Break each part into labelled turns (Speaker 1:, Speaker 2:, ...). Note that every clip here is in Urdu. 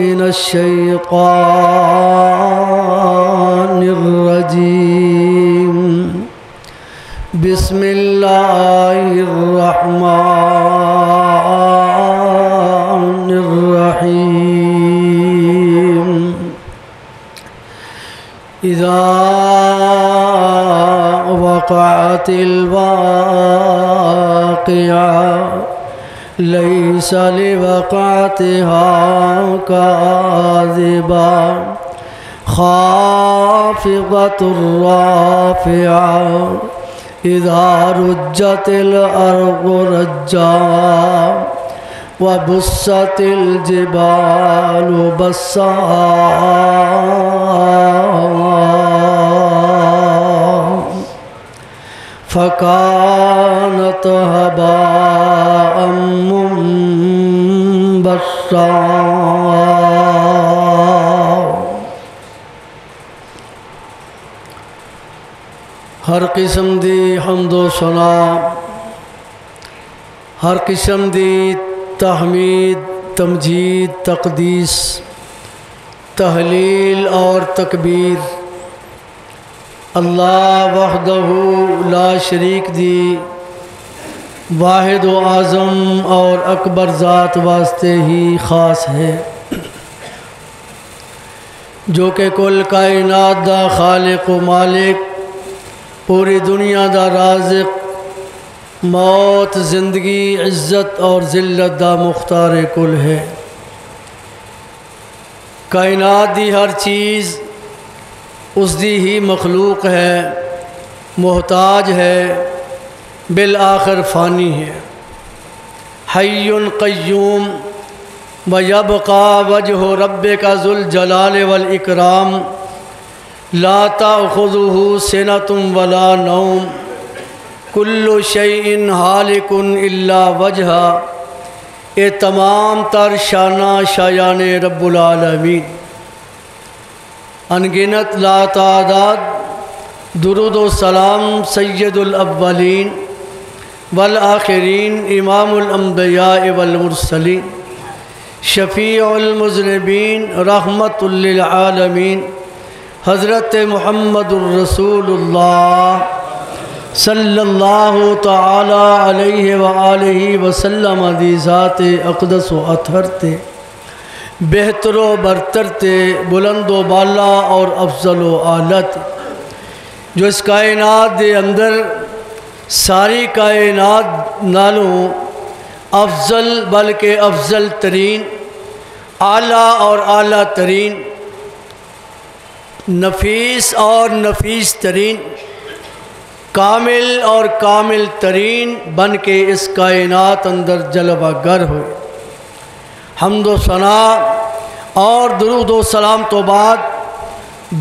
Speaker 1: من الشيطان الرجيم بسم الله الرحمن الرحيم إذا وقعت الواقعة ليس لوقعتها كاذبة خافضة رافعة إذا رجت الأرض رجا وبست الجبال بسا فكانت هباء منبثا. ہر قسم دی حمد و ثنا، ہر قسم دی تحمید، تمجید، تقدیس، تحلیل اور تکبیر اللہ وحدہ لا شریک دی واحد و اعظم اور اکبر ذات واسطے ہی خاص ہے، جو کہ کل کائنات دا خالق و مالک، پوری دنیا دا رازق، موت، زندگی، عزت اور ذلت دا مختار کل ہے۔ کائنات دی ہر چیز اس دی ہی مخلوق ہے، محتاج ہے، بالآخر فانی ہے۔ حی قیوم ویبقى وجہ ربک ذو الجلال والاکرام لا تأخذہ سنۃ ولا نوم کل شیء ہالک الا وجہہ، یہ تمام تر شانہ شایان رب العالمین، انگنت لا تعداد درود و سلام سید الاولین والآخرین، امام الانبیاء والمرسلین، شفیع المذنبین، رحمت للعالمین، حضرت محمد الرسول اللہ صلی اللہ تعالی علیہ وآلہ وسلم دی ذات اقدس و اطہر تے، بہتر و برتر تے، بلند و بالا اور افضل و اعلیٰ تے، جو اس کائنات دے اندر ساری کائنات نالوں افضل بلکہ افضل ترین، اعلیٰ اور اعلیٰ ترین، نفیس اور نفیس ترین، کامل اور کامل ترین بن کے اس کائنات اندر جلوہ گر ہوئے۔ حمد و ثنا اور درود و سلام تو بعد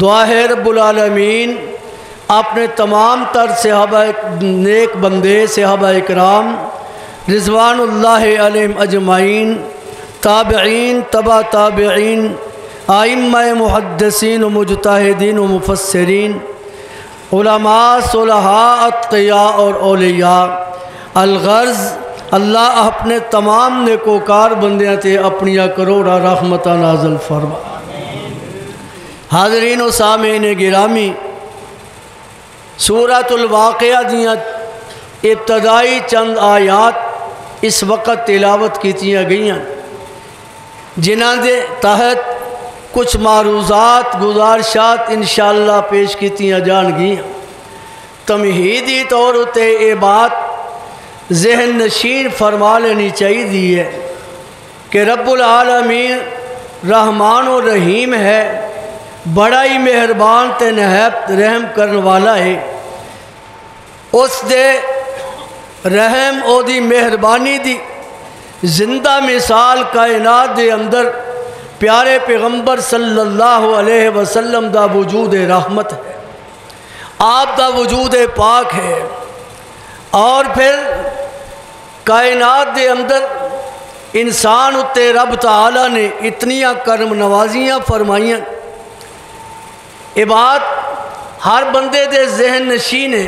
Speaker 1: دعا ہے رب العالمین اپنے تمام تر صحابہ نیک بندے، صحابہ اکرام رضوان اللہ علیہم اجمعین، تابعین، تبع تابعین، ائمہ محدثین و مجتہدین و مفسرین، علماء، صلحاء، اتقیاء اور اولیاء، الغرض اللہ اپنے تمام نیکوکار بندیاں تے اپنیاں کروڑا رحمتہ نازل فرما۔ حاضرین و سامعین گرامی، سورۃ الواقعہ دیاں ابتدائی چند آیات اس وقت تلاوت کیتیاں گئیاں، جنہاں دے تحت کچھ معروضات، گزارشات انشاءاللہ پیش کیتیاں جان گئیاں۔ تمہیدی طور تے یہ بات ذہن نشین فرما لینی چاہیے دی ہے کہ رب العالمین رحمان و رحیم ہے، بڑا ہی مہربان تے نہایت رحم کرنے والا ہے۔ اس دے رحم او دی مہربانی دی زندہ مثال کائنات دے اندر پیارے پیغمبر صلی اللہ علیہ وسلم دا وجود رحمت ہے، آپ دا وجود پاک ہے۔ اور پھر کائنات دے اندر انسان اتے رب تعالیٰ نے اتنیاں کرم نوازیاں فرمائیاں، یہ بات ہر بندے دے ذہن نشین ہے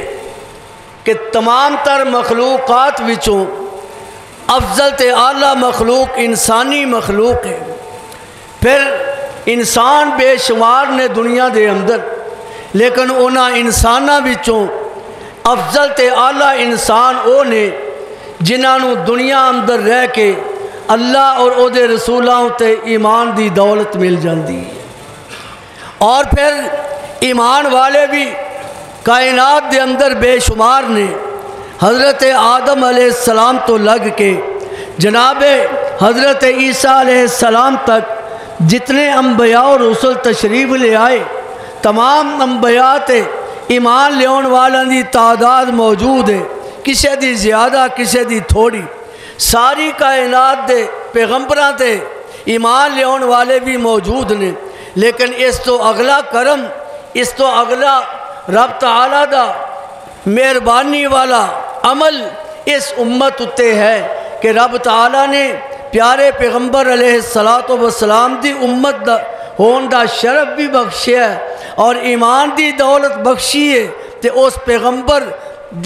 Speaker 1: کہ تمام تر مخلوقات وچوں افضل تے اعلیٰ مخلوق انسانی مخلوق ہے، پھر انسان بے شمار نے دنیا دے اندر، لیکن انہاں انساناں وچوں افضل تے اعلیٰ انسان او نے جنہاں نو دنیا اندر رہ کے اللہ اور او دے رسولاں تے ایمان دی دولت مل جاندی ہے۔ اور پھر ایمان والے بھی کائنات دے اندر بے شمار نے، حضرت آدم علیہ السلام تو لگ کے جناب حضرت عیسیٰ علیہ السلام تک جتنے انبیاء اور رسول تشریف لے آئے، تمام انبیاء تے ایمان لیون والوں دی تعداد موجود ہے، کسے دی زیادہ کسے دی تھوڑی، ساری کائنات دے پیغمبراں تے ایمان لیون والے بھی موجود نے، لیکن اس تو اگلا کرم، اس تو اگلا رب تعالیٰ دا مہربانی والا عمل اس امت اتے ہے کہ رب تعالیٰ نے پیارے پیغمبر علیہ السلام دی امت دا ہون دا شرف بھی بخشیا ہے اور ایمان دی دولت بخشی ہے، تے اس پیغمبر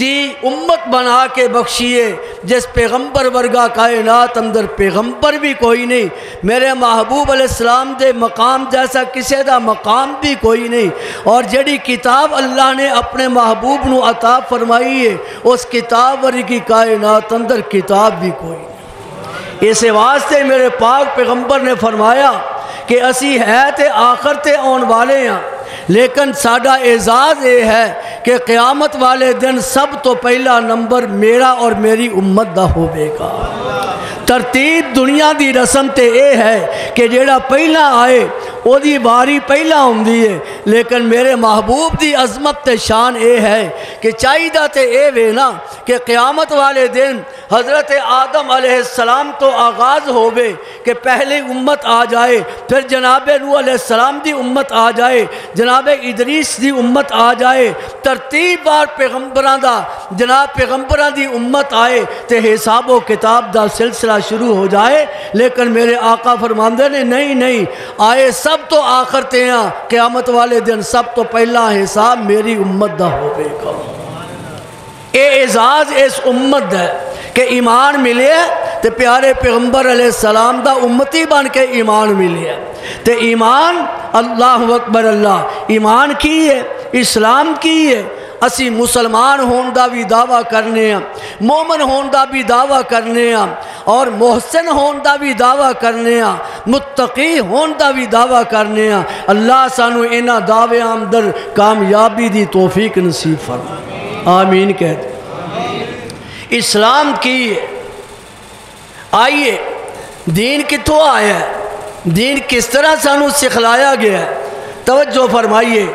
Speaker 1: دی امت بنا کے بخشیے جس پیغمبر ورگا کائنات اندر پیغمبر بھی کوئی نہیں، میرے محبوب علیہ السلام دے مقام جیسا کسے دا مقام بھی کوئی نہیں، اور جڑی کتاب اللہ نے اپنے محبوب نو عطا فرمائی ہے اس کتاب ورگی کائنات اندر کتاب بھی کوئی نہیں۔ اس واسطے میرے پاک پیغمبر نے فرمایا کہ اسی ہے تے آخر تے آن والے ہیں، لیکن ساڈا اعزاز یہ ہے کہ قیامت والے دن سب تو پہلا نمبر میرا اور میری امت دا ہوے گا۔ ترتیب دنیا دی رسم تے اے ہے کہ جیڑا پہلا آئے او دی باری پہلا ہوندی ہے، لیکن میرے محبوب دی عظمت تے شان اے ہے کہ چاہیدہ تے اے وینا کہ قیامت والے دن حضرت آدم علیہ السلام تو آغاز ہوئے کہ پہلے امت آ جائے، پھر جناب نوح علیہ السلام دی امت آ جائے، جناب ادریس دی امت آ جائے، ترتیب بار پیغمبران دا جناب پیغمبران دی امت آئے تے حساب و کتاب دا سلسلہ شروع ہو جائے، لیکن میرے آقا فرماندے نے نہیں آئے سب تو آخر تے ہیں، قیامت والے دن سب تو پہلا حساب میری امت دا ہوئے گا۔ اے اعزاز اس امت ہے کہ ایمان ملے تے پیارے پیغمبر علیہ السلام دا امتی بن کے ایمان ملے تے ایمان اللہ اکبر اللہ ایمان کی ہے، اسلام کی ہے۔ اسی مسلمان ہون دا بھی دعویٰ کرنے ہیں، مومن ہون دا بھی دعویٰ کرنے ہیں، اور محسن ہون دا بھی دعویٰ کرنے ہیں، متقی ہون دا بھی دعویٰ کرنے ہیں۔ اللہ سانو انہاں دعوے اندر کامیابی دی توفیق نصیب فرمائے، آمین کہتے۔ اسلام کی ہے، آئیے دین کتوں آیا ہے، دین کس طرح سانو سکھلایا گیا ہے، توجہ فرمائیے۔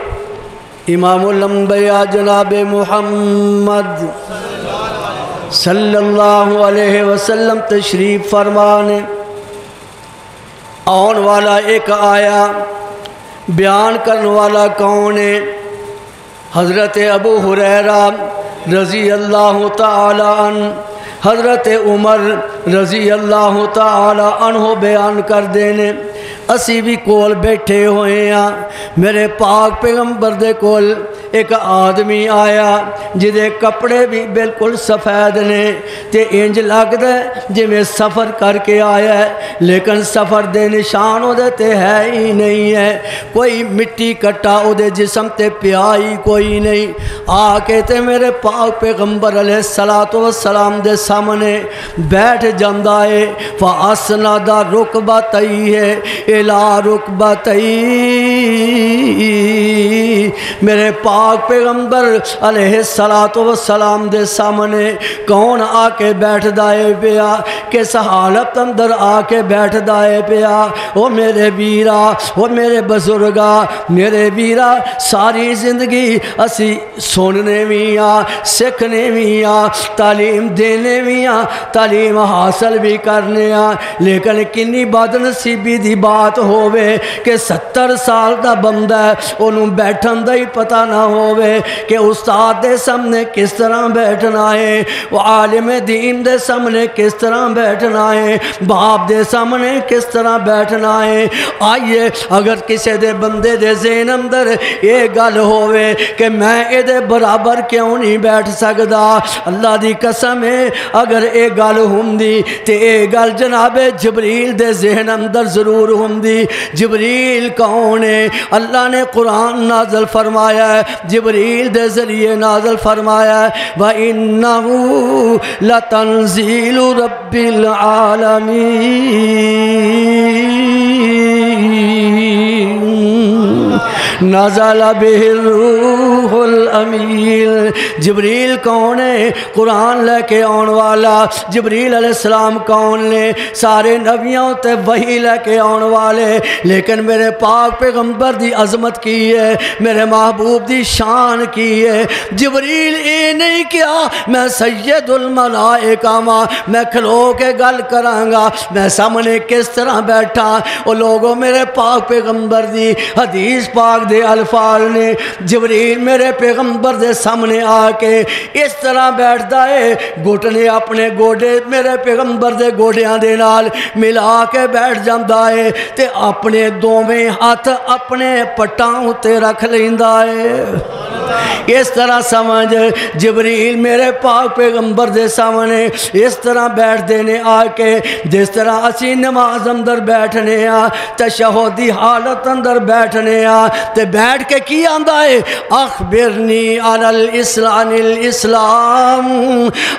Speaker 1: امام الانبیاء جناب محمد صلی اللہ علیہ وسلم تشریف فرمانے، آن والا ایک آیا، بیان کرنے والا کون ہے؟ حضرت ابو ہریرہ رضی اللہ تعالی عنہ، حضرت عمر رضی اللہ تعالی عنہ بیان کر دینے۔ اسی بھی کول بیٹھے ہوئے ہیں، میرے پاک پیغمبر دے کول ایک آدمی آیا جدے کپڑے بھی بالکل سفید نے تے انج لگدا ہے جی میں سفر کر کے آیا ہے، لیکن سفر دے نشان او دے تے ہے ہی نہیں ہے، کوئی مٹی کٹا او دے جسم تے پیائی کوئی نہیں۔ آ کے تے میرے پاک پیغمبر علیہ السلام دے سامنے بیٹھ جاندا ہے، فاسند رکبتیہ الی رکبتیہ، میرے پاک پیغمبر علیہ السلام دے سامنے کون آ کے بیٹھ دائے پیا، کس حالت اندر آ کے بیٹھ دائے پیا؟ او میرے ویرا، او میرے بزرگا، میرے ویرا ساری زندگی اسی سننے بھی آ، سکھنے بھی آ، تعلیم دینے بھی آ، تعلیم حاصل بھی کرنے آ، لیکن کنی بدنصیبی دی بات ہووے کہ 70 سال دا بندہ ہے انہوں بیٹھن دا ہی پتہ نہ ہووے کہ استاد دے سامنے کس طرح بیٹھنا ہے، وہ عالم دین دے سامنے کس طرح بیٹھنا ہے، باپ دے سامنے کس طرح بیٹھنا ہے۔ آئیے اگر کسی دے بندے دے ذہن اندر یہ گل ہووے کہ میں اے دے برابر کیوں نہیں بیٹھ سکدا، اللہ دی قسم ہے اگر اے گل ہوندی تے اے گل جناب جبریل دے ذہن اندر ضرور ہوندی۔ ہوندی جبریل کون ہے اللہ نے قرآن نازل فرمایا ہے جبریل دے ذریعے نازل فرمایا ہے وَإِنَّهُ لَتَنزِيلُ رَبِّ الْعَالَمِينَ نزل بہ الروح الامین جبریل کون ہے قرآن لے کے آن والا جبریل علیہ السلام کون نے سارے نبیوں تے وحی لے کے آن والے لیکن میرے پاک پیغمبر دی عظمت کی ہے میرے محبوب دی شان کی ہے جبریل اے نہیں کیا میں سید الملائکہ ماں میں کھلو کے گل کرانگا میں سامنے کس طرح بیٹھا وہ لوگوں میرے پاک پیغمبر دی حدیث پاک دے الفاظ نے جبریل میرے پیغمبر دے سامنے آ کے اس طرح بیٹھتا ہے گھٹنے اپنے گوڑے میرے پیغمبر دے گوڑیاں دے نال ملا کے بیٹھ جاندہ ہے تے اپنے دوویں ہاتھ اپنے پٹاؤں تے رکھ لیندہ ہے اس طرح سمجھ جبریل میرے پاک پیغمبر دے سامنے اس طرح بیٹھ دینے آ کے جس طرح اسی نماز اندر بیٹھنے تشہدی حالت اندر بیٹھنے تے بیٹھ کے کی آندہ ہے اخبرنی عن الاسلام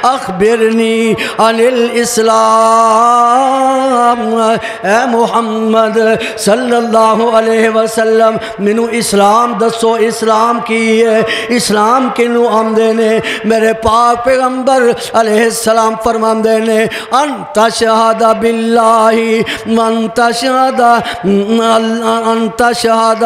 Speaker 1: اخبرنی عن الاسلام اے محمد صلی اللہ علیہ وسلم منو اسلام دسو اسلام کی ہے اسلام کنو آمدے نے میرے پاک پیغمبر علیہ السلام فرماندے نے انت شہد باللہ انت شہد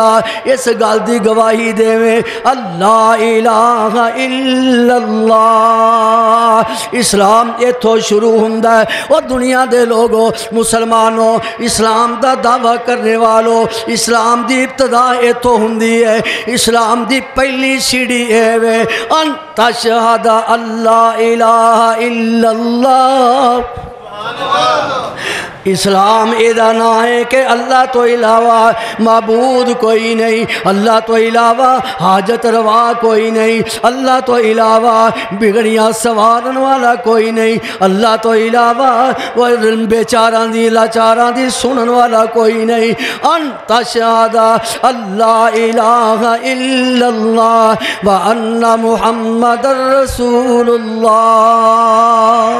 Speaker 1: اس گل دی گواہی دے میں اللہ الہ الا اللہ اسلام ایتھوں شروع ہوندہ ہے اور دنیا دے لوگوں مسلمانوں اسلام دا دعویٰ کرنے والوں اسلام دی ابتدا ایتھوں ہوندی ہے اسلام دی پہلی سیڑھی ہے وے انت شہد اللہ الہ الا اللہ اسلام ایدہ نہ ہے کہ اللہ تو علاوہ معبود کوئی نہیں اللہ تو علاوہ حاجت روا کوئی نہیں اللہ تو علاوہ بگڑیاں سوارن والا کوئی نہیں اللہ تو علاوہ بیچاراں دی لاچاراں دی سنن والا کوئی نہیں انت شہد اللہ الہ الا اللہ وان محمد رسول اللہ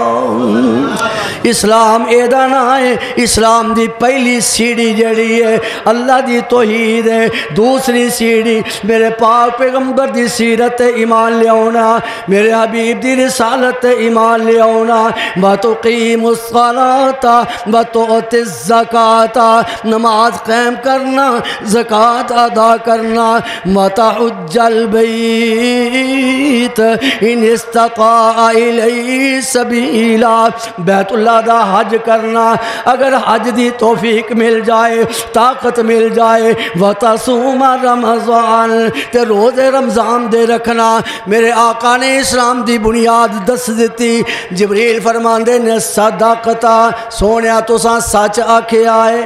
Speaker 1: اسلام ایدہ نہ ہے اسلام دی پہلی سیڑھی جڑی ہے اللہ دی توحید ہے دوسری سیڑھی میرے پاک پیغمبر دی سیرت ایمان لے آنا میرے حبیب دی رسالت ایمان لے آنا وَتُقِيمُ الصَّلَاةَ وَتُؤْتِ الزَّكَاةَ نماز قائم کرنا زکوٰۃ ادا کرنا وَتَحُجَّ الْبَيْتَ إِنِ اسْتَطَاعَ إِلَيْهِ سَبِيلًا بیت اللہ دا حج کرنا اگر حج دی توفیق مل جائے طاقت مل جائے وَتَصُومَ رَمَضَانَ تے روز رمضان دے رکھنا میرے آقا نے اسلام دی بنیاد دس دیتی جبریل فرماندے نے صدقتا سونیا تو سچ آکھے آئے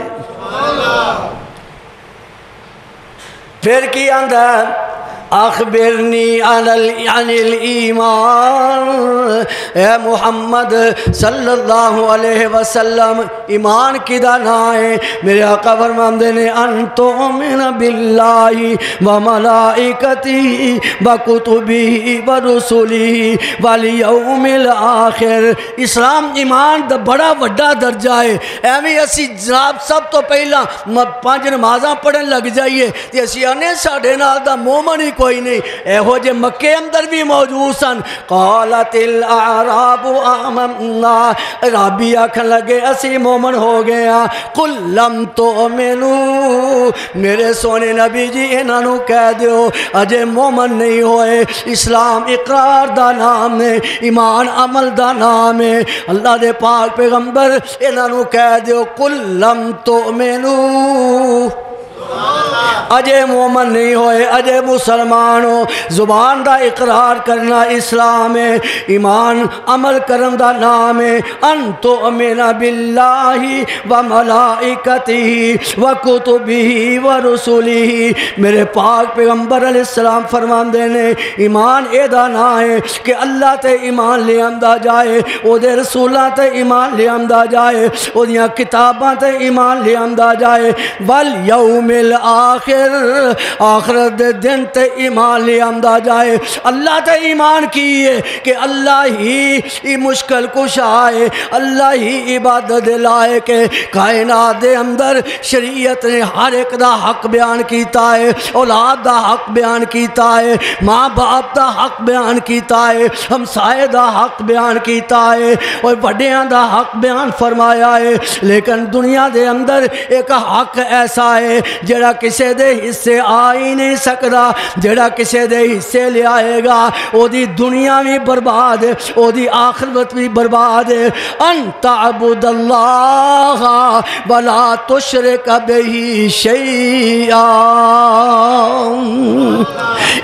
Speaker 1: پھر کی آندہ اخبرنی عن الایمان اے محمد صلی اللہ علیہ وسلم ایمان کی دانا ہے میرے آقا فرماندے نے ان تؤمن باللہ وملائکتہ وکتبہ ورسلہ والیوم الآخر اسلام ایمان دا بڑا وڈا درجہ ہے ایویں اسی جناب سب تو پہلا 5 نمازاں پڑھن لگ جائیے تے اسی آنے ساڑھے نال دا مومن ہی کوئی نہیں اے ہو جے مکے اندر بھی موجود سن قالت الاعراب آمنا عرابی آکھن لگے اسی مومن ہو گیا قل لم تؤمنو میرے سونے نبی جی انہوں کہہ دیو اجے مومن نہیں ہوئے اسلام اقرار دا نام ہے ایمان عمل دا نام ہے اللہ دے پاک پیغمبر انہوں کہہ دیو قل لم تؤمنو اجے مومن نہیں ہوئے، اجے مسلمان ہو، زبان دا اقرار کرنا اسلام ہے، ایمان عمل کرن دا نام ہے۔ ان تؤمن باللہ و ملائکتہ و کتبہ و رسلہ، میرے پاک پیغمبر علیہ السلام فرماندے نے ایمان اے دا نام ہے کہ اللہ تے ایمان لے آندا جائے، او دے رسولاں تے ایمان لے آندا جائے، او دیاں کتاباں تے ایمان لے آندا جائے، والیوم الآخر، آخرت دے دن تے ایمان لے آندا جائے۔ اللہ تے ایمان کیے کہ اللہ ہی مشکل کشا ہے، اللہ ہی عبادت لائق ہے۔ کائنات دے اندر شریعت نے ہر ایک دا حق بیان کیتا ہے، اولاد دا حق بیان کیتا ہے، ماں باپ دا حق بیان کیتا ہے، ہمسائے دا حق بیان کیتا ہے، اور بڑیاں دا حق بیان فرمایا ہے۔ لیکن دنیا دے اندر ایک حق ایسا ہے جڑا کسے دے حصے آ ہی نہیں سکدا، جڑا کسے دے حصے لے آئے گا او دی دنیا بھی برباد ہے، او دی آخرت بھی برباد ہے۔ ان تعبد اللہ ولا تشرک بہ شیئا،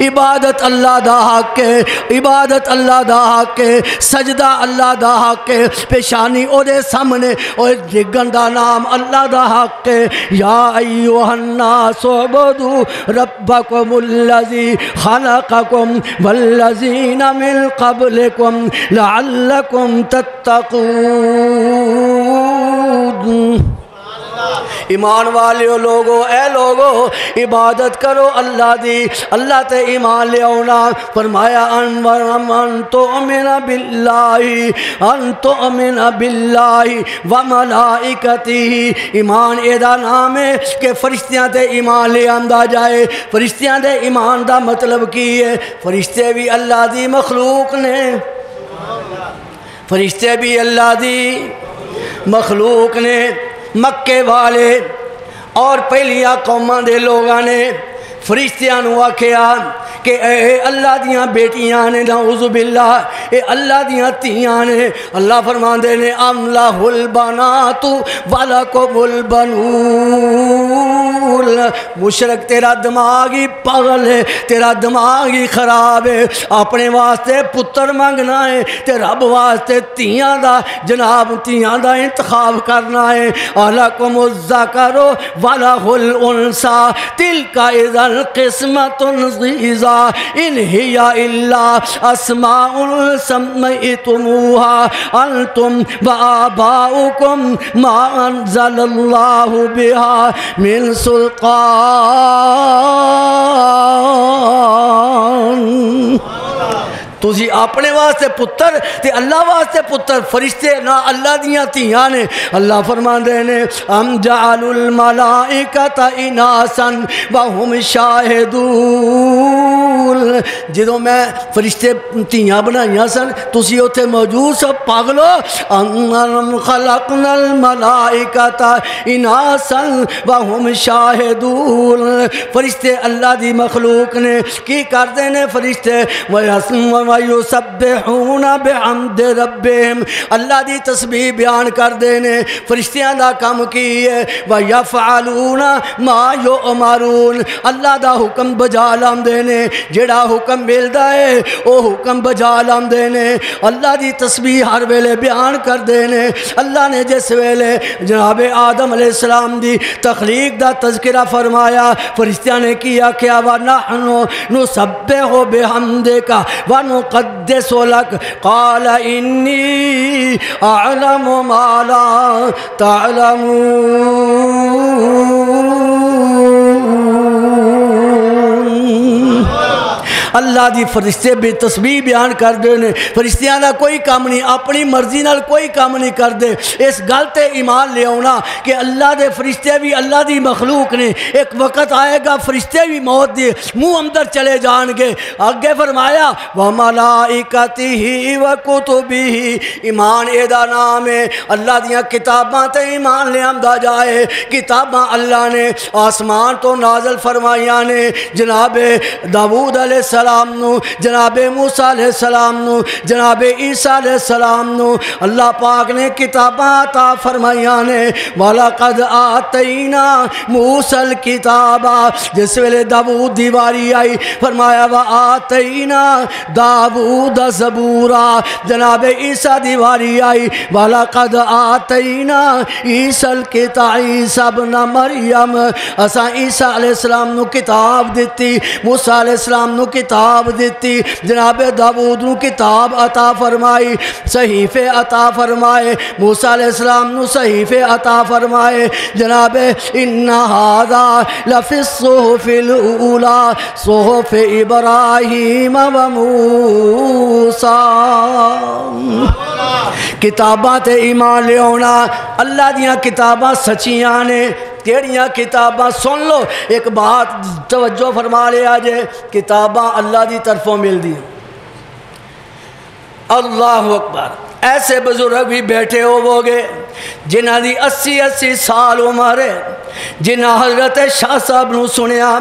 Speaker 1: عبادت اللہ دا حق ہے، عبادت اللہ دا حق ہے، سجدہ اللہ دا حق ہے، پیشانی او دے سامنے اور جگن دا نام اللہ دا حق ہے۔ یا ایوہ الناس اعبدوا ربکم الذی خلقکم والذین من قبلکم لعلکم تتقون۔ ایمان والے لوگو، اے لوگو عبادت کرو اللہ دی، اللہ تے ایمان لے آؤنا۔ فرمایا ان تؤمن باللہ، ان تؤمن باللہ و ملائکتہ، ایمان اے دا نام ہے کہ فرشتیاں تے ایمان لے آندا جائے۔ فرشتیاں تے ایمان دا مطلب کی ہے؟ فرشتے بھی اللہ دی مخلوق نے، فرشتے بھی اللہ دی مخلوق نے۔ مکے والے اور پہلیاں قوماں دے لوگاں نے فرشتیاں نو آکھیا کہ اے اللہ دیاں بیٹیاں نے، نعوذ باللہ، اے اللہ دیاں تیاں نے۔ اللہ فرماندے نے ام لہ البنات ولکم البنون۔ مشرک تیرا دماغ ہی پاگل ہے، تیرا دماغ ہی خراب ہے، اپنے واسطے پتر مانگنا ہے تے رب واسطے تیاں دا، جناب تیاں دا انتخاب کرنا ہے۔ الکم الذکر ولہ الانثی تلک اذا قسمت ضیزا ان ہی الا اسماء سمیتموها انتم وآباؤکم ما انزل اللہ بها من سلطان۔ تسی اپنے واسطے پتر تے اللہ واسطے پتر، فرشتے نہ اللہ دیاں تیاں نے۔ اللہ فرماندے نے ام جعلوا الملائکۃ اناسا وہم شاہدون، جدوں میں فرشتے تیاں بنائیاں سن تسی اوتھے موجود سب پاگلو۔ ام خلقنا الملائکۃ اناسا وہم شاہدون، فرشتے اللہ دی مخلوق نے، کی کردے نے فرشتے؟ وَيُسَبِّحُونَ بِحَمْدِ رَبِّهِمْ، اللہ دی تسبیح بیان کر دینے۔ فرشتیاں دا کام کی ہے وَيَفْعَلُونَ مَا يُؤْمَرُونَ، اللہ دا حکم بجا لام دینے، جڑا حکم ملدا ہے او حکم بجا لام دینے۔ اللہ دی تسبیح ہر ویلے بیان کر دینے۔ اللہ نے جس ویلے جناب آدم علیہ السلام دی تخلیق دا تذکرہ فرمایا، فرشتیاں نے کیا کیا وَنَحْنُ نُسَبِّحُ بِحَمْدِكَ وَنُقَدِّسُ لَكَ قَالَ إِنِّي أَعْلَمُ مَا لَا تَعْلَمُونَ۔ اللہ دی فرشتے بھی تسبیح بیان کر دے نے۔ فرشتیاں دا کوئی کام نہیں، اپنی مرضی نال کوئی کام نہیں کر دے۔ اس گل تے ایمان لے آنا کہ اللہ دے فرشتے بھی اللہ دی مخلوق نے، ایک وقت آئے گا فرشتے بھی موت دے منہ اندر چلے جان گے۔ آگے فرمایا وَمَلَائِكَتِهِ وَكُتُبِهِ، ایمان اے دا نام ہے اللہ دیاں کتاباں تے ایمان لے آندا جائے۔ کتاباں اللہ نے آسمان تو نازل فرمائیاں نے۔ جناب داؤد علیہ السلام السلام نو، جناب موسیٰ علیہ السلام نو، جناب عیسیٰ علیہ السلام نو اللہ پاک نے کتاباں عطا فرمائیاں نے۔ وَلَقَدْ آتَيْنَا مُوسَى الْكِتَابَ، جس ویلے داؤد دی واری آئی فرمایا وَآتَيْنَا داؤد زبورا، جناب عیسیٰ دی واری آئی وَلَقَدْ آتَيْنَا عیسیٰ الْكِتَابَ، عیسیٰ ابن مریم، اساں عیسیٰ علیہ السلام نو کتاب دیتی، موسیٰ علیہ السلام نو کتاب دیتی، جناب داؤد نو کتاب عطا فرمائی، صحیفے عطا فرمائے، موسیٰ علیہ السلام نو صحیفے عطا فرمائے، جناب ان ھذا لفی الصحف الاولی صحف ابراہیم و موسیٰ۔ کتاباں تے ایمان لے آنا، اللہ دیاں کتاباں سچیاں نے۔ کیڑیاں کتاباں سن لو، ایک بات توجہ فرما لیا جے، کتاباں اللہ دی طرفوں مل دی۔ اللہ اکبر، ایسے بزرگ بھی بیٹھے ہو گے جنہ دی 80 سال عمر ہے، جنہ حضرت شاہ صاحب نو سنیا،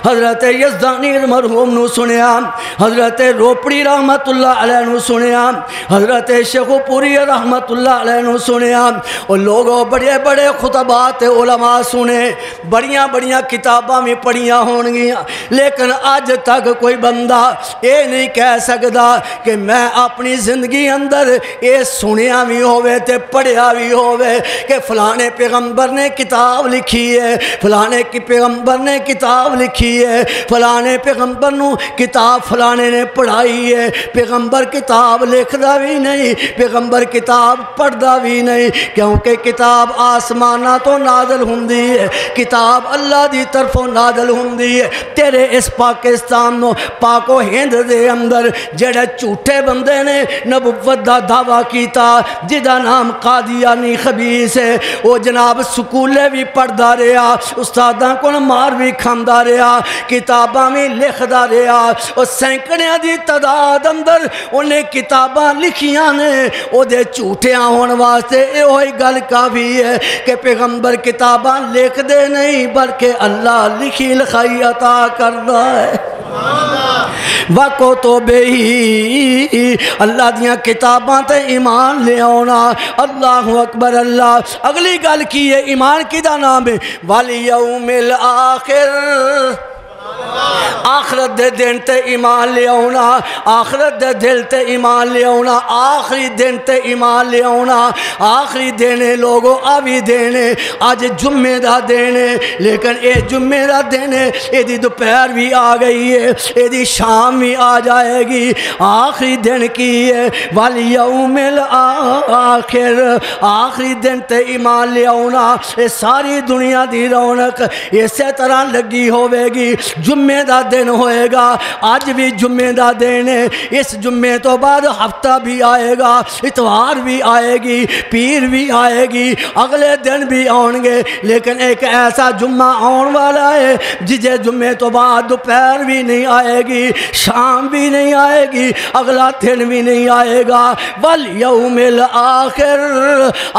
Speaker 1: حضرت یزدانی مرحوم نو سنیا، حضرت روپڑی رحمت اللہ علیہ نو سنیا، حضرت شیخو پوری رحمت اللہ علیہ نو سنیا، اور لوگوں بڑے بڑے خطبات علماء سنے، بڑیاں بڑیاں کتاباں میں پڑھیاں ہونگیاں، لیکن آج تک کوئی بندہ یہ نہیں کہہ سکتا کہ میں اپنی زندگی اندر یہ سنیا بھی ہوئے تے پڑھیا بھی ہوئے کہ فلانے پیغمبر نے کتاب لکھی ہے، فلانے کی پیغمبر نے کتاب لکھی ہے، فلانے پیغمبر نو کتاب فلانے نے پڑھائی ہے۔ پیغمبر کتاب لکھدا بھی نہیں، پیغمبر کتاب پڑھدا بھی نہیں، کیونکہ کتاب آسمانہ تو نازل ہوندی ہے، کتاب اللہ دی طرفوں نازل ہوندی ہے۔ تیرے اس پاکستان نو پاک و ہند دے اندر جڑے جھوٹے بندے نے نبوت دا دعویٰ کیتا، جدا نام قادیانی خبیث ہے، وہ جناب سکولے بھی پڑھدا رہا، استاداں کو مار بھی کھاندا رہا، کتاباں بھی لکھدا رہا، اور سینکڑیاں دی تعداد اندر انہیں کتاباں لکھیاں نے۔ او دے جھوٹیاں ہون واسطے اے ہوئی گل کافی ہے کہ پیغمبر کتاباں لکھ دے نہیں بلکہ اللہ لکھی لکھائی عطا کردا ہے۔ وَقَوْ تو بہی اللہ دیاں کتاباں تے ایمان لے آنا۔ اللہ اکبر اللہ۔ اگلی گل کی ہے ایمان کی دا نام ہے وَالْيَوْمِ الْآخِرِ، آخرت دے دن تے ایمان لے آنا، آخرت دے دل تے ایمان لے آنا، آخری دن تے ایمان لے آنا۔ آخری دینے لوگوں آوی دینے، آج جمعہ دا دینے، لیکن اے جمعہ دا دینے اے دی دوپہر بھی آ گئی ہے، اے دی شام بھی آ جائے گی۔ آخری دن کی ہے وَالْيَوْمِ الْآخِرِ، آخری دن تے ایمان لے آنا۔ اے ساری دنیا دی رونق اسی طرح لگی ہوئے گی۔ جمعہ دا دن ہوئے گا، آج بھی جمعہ دا دن ہے، اس جمعہ تو بعد ہفتہ بھی آئے گا، اتوار بھی آئے گی، پیر بھی آئے گی، اگلے دن بھی آؤں گے، لیکن ایک ایسا جمعہ آن والا ہے جسے جمعہ تو بعد دوپہر بھی نہیں آئے گی، شام بھی نہیں آئے گی، اگلا دن بھی نہیں آئے گا۔ وَالْيَوْمِ الْآخِرِ،